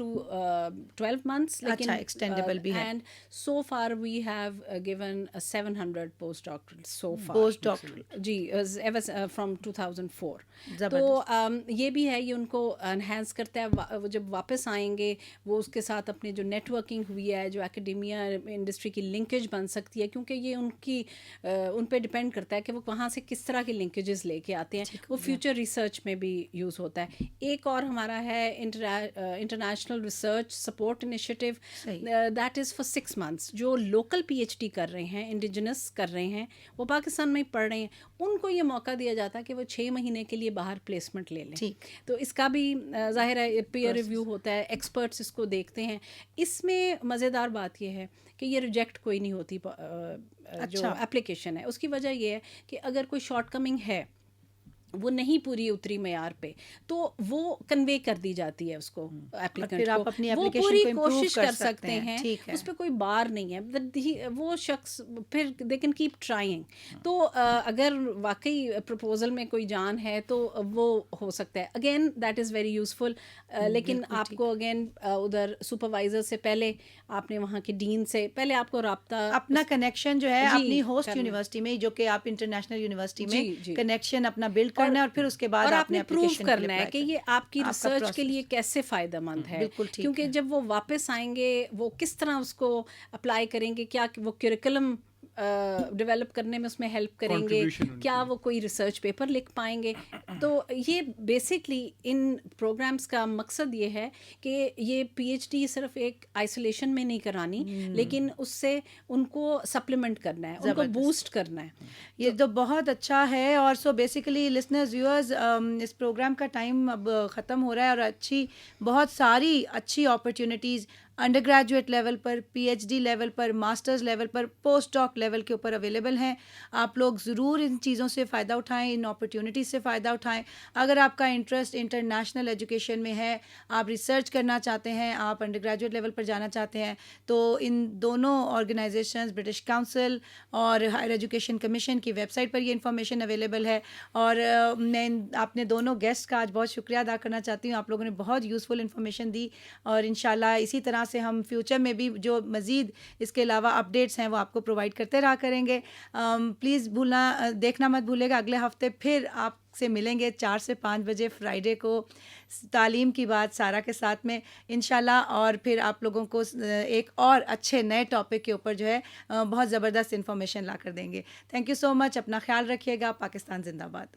to 12 months. لیکن اچھا extendable بھی ہے. and so far we have given 700 postdoctoral so far. Postdoctoral جی ever from 2004. تو زبردست. یہ بھی ہے، یہ ان کو انہینس کرتا ہے. وہ جب واپس آئیں گے وہ اس کے ساتھ اپنے جو نیٹ ورکنگ ہوئی ہے، جو اکیڈیمیا انڈسٹری کی لنکیج بن سکتی ہے، کیونکہ یہ ان پہ ڈپینڈ کرتا ہے کہ وہ وہاں سے کس طرح کی لنکیجز لے کے آتے ہیں. وہ فیوچر ریسرچ میں بھی یوز ہوتا ہے. ایک اور ہمارا ہے international research support initiative, that is for 6 months. جو لوکل پی ایچ ڈی کر رہے ہیں، انڈیجنس کر رہے ہیں، وہ پاکستان میں پڑھ رہے ہیں، ان کو یہ موقع دیا جاتا ہے کہ وہ 6 مہینے کے لیے باہر پلیسمنٹ لے لیں. تو اس کا بھی ظاہر ہے پیئر ریویو ہوتا ہے، ایکسپرٹس اس کو دیکھتے ہیں. اس میں مزیدار بات یہ ہے کہ یہ ریجیکٹ کوئی نہیں ہوتی. جو اپلیکیشن ہے اس کی وجہ یہ ہے کہ اگر کوئی شارٹ کمنگ ہے، وہ نہیں پوری اتری معیار پہ، تو وہ کنوے کر دی جاتی ہے اس کو ایپلیکنٹ کو. وہ پوری کوشش کر سکتے ہیں، اس پہ کوئی بار نہیں ہے. وہ شخص پھر دے کین کیپ ٹرائنگ. تو اگر واقعی پرپوزل میں کوئی جان ہے تو وہ ہو سکتا ہے. Again that is very useful. لیکن آپ کو اگین ادھر سپروائزر سے پہلے آپ نے وہاں کے ڈین سے پہلے آپ کو رابطہ، اپنا کنیکشن جو ہے اپنی ہوسٹ یونیورسٹی میں، جو کہ آپ انٹرنیشنل یونیورسٹی میں کنیکشن اپنا بلڈ کرنا ہے، اور پھر اس کے بعد آپ نے پروف کرنا ہے کہ یہ آپ کی ریسرچ کے لیے کیسے فائدہ مند ہے. کیونکہ جب وہ واپس آئیں گے وہ کس طرح اس کو اپلائی کریں گے، کیا وہ کریکولم ڈیولپ کرنے میں اس میں ہیلپ کریں گے، کیا وہ کوئی ریسرچ پیپر لکھ پائیں گے. تو یہ بیسکلی ان پروگرامز کا مقصد یہ ہے کہ یہ پی ایچ ڈی صرف ایک آئسولیشن میں نہیں کرانی، لیکن اس سے ان کو سپلیمنٹ کرنا ہے، ان کو بوسٹ کرنا ہے. یہ تو بہت اچھا ہے. اور سو بیسیکلی لسنرز ویورز، اس پروگرام کا ٹائم اب ختم ہو رہا ہے، اور بہت ساری اچھی اپرچونیٹیز انڈر گریجویٹ لیول پر، پی ایچ ڈی لیول پر، ماسٹرز لیول پر، پوسٹ ڈاک لیول کے اوپر اویلیبل ہیں. آپ لوگ ضرور ان چیزوں سے فائدہ اٹھائیں، ان اپرچونیٹیز سے فائدہ اٹھائیں. اگر آپ کا انٹرسٹ انٹرنیشنل ایجوکیشن میں ہے، آپ ریسرچ کرنا چاہتے ہیں، آپ انڈر گریجویٹ لیول پر جانا چاہتے ہیں، تو ان دونوں آرگنائزیشنز، برٹش کاؤنسل اور ہائر ایجوکیشن کمیشن کی ویب سائٹ پر یہ انفارمیشن اویلیبل ہے. اور میں آپ نے دونوں گیسٹ کا آج بہت شکریہ ادا کرنا چاہتی ہوں. آپ لوگوں نے بہت یوزفل انفارمیشن دی، اور انشاءاللہ اسی طرح سے ہم فیوچر میں بھی جو مزید اس کے علاوہ اپڈیٹس ہیں وہ آپ کو پرووائڈ کرتے رہا کریں گے. پلیز دیکھنا مت بھولے گا. اگلے ہفتے پھر آپ سے ملیں گے 4 سے 5 بجے فرائیڈے کو، تعلیم کی بات سارا کے ساتھ میں انشاءاللہ. اور پھر آپ لوگوں کو ایک اور اچھے نئے ٹاپک کے اوپر جو ہے بہت زبردست انفارمیشن لا کر دیں گے. تھینک یو سو مچ. اپنا خیال رکھیے گا. پاکستان زندہ باد.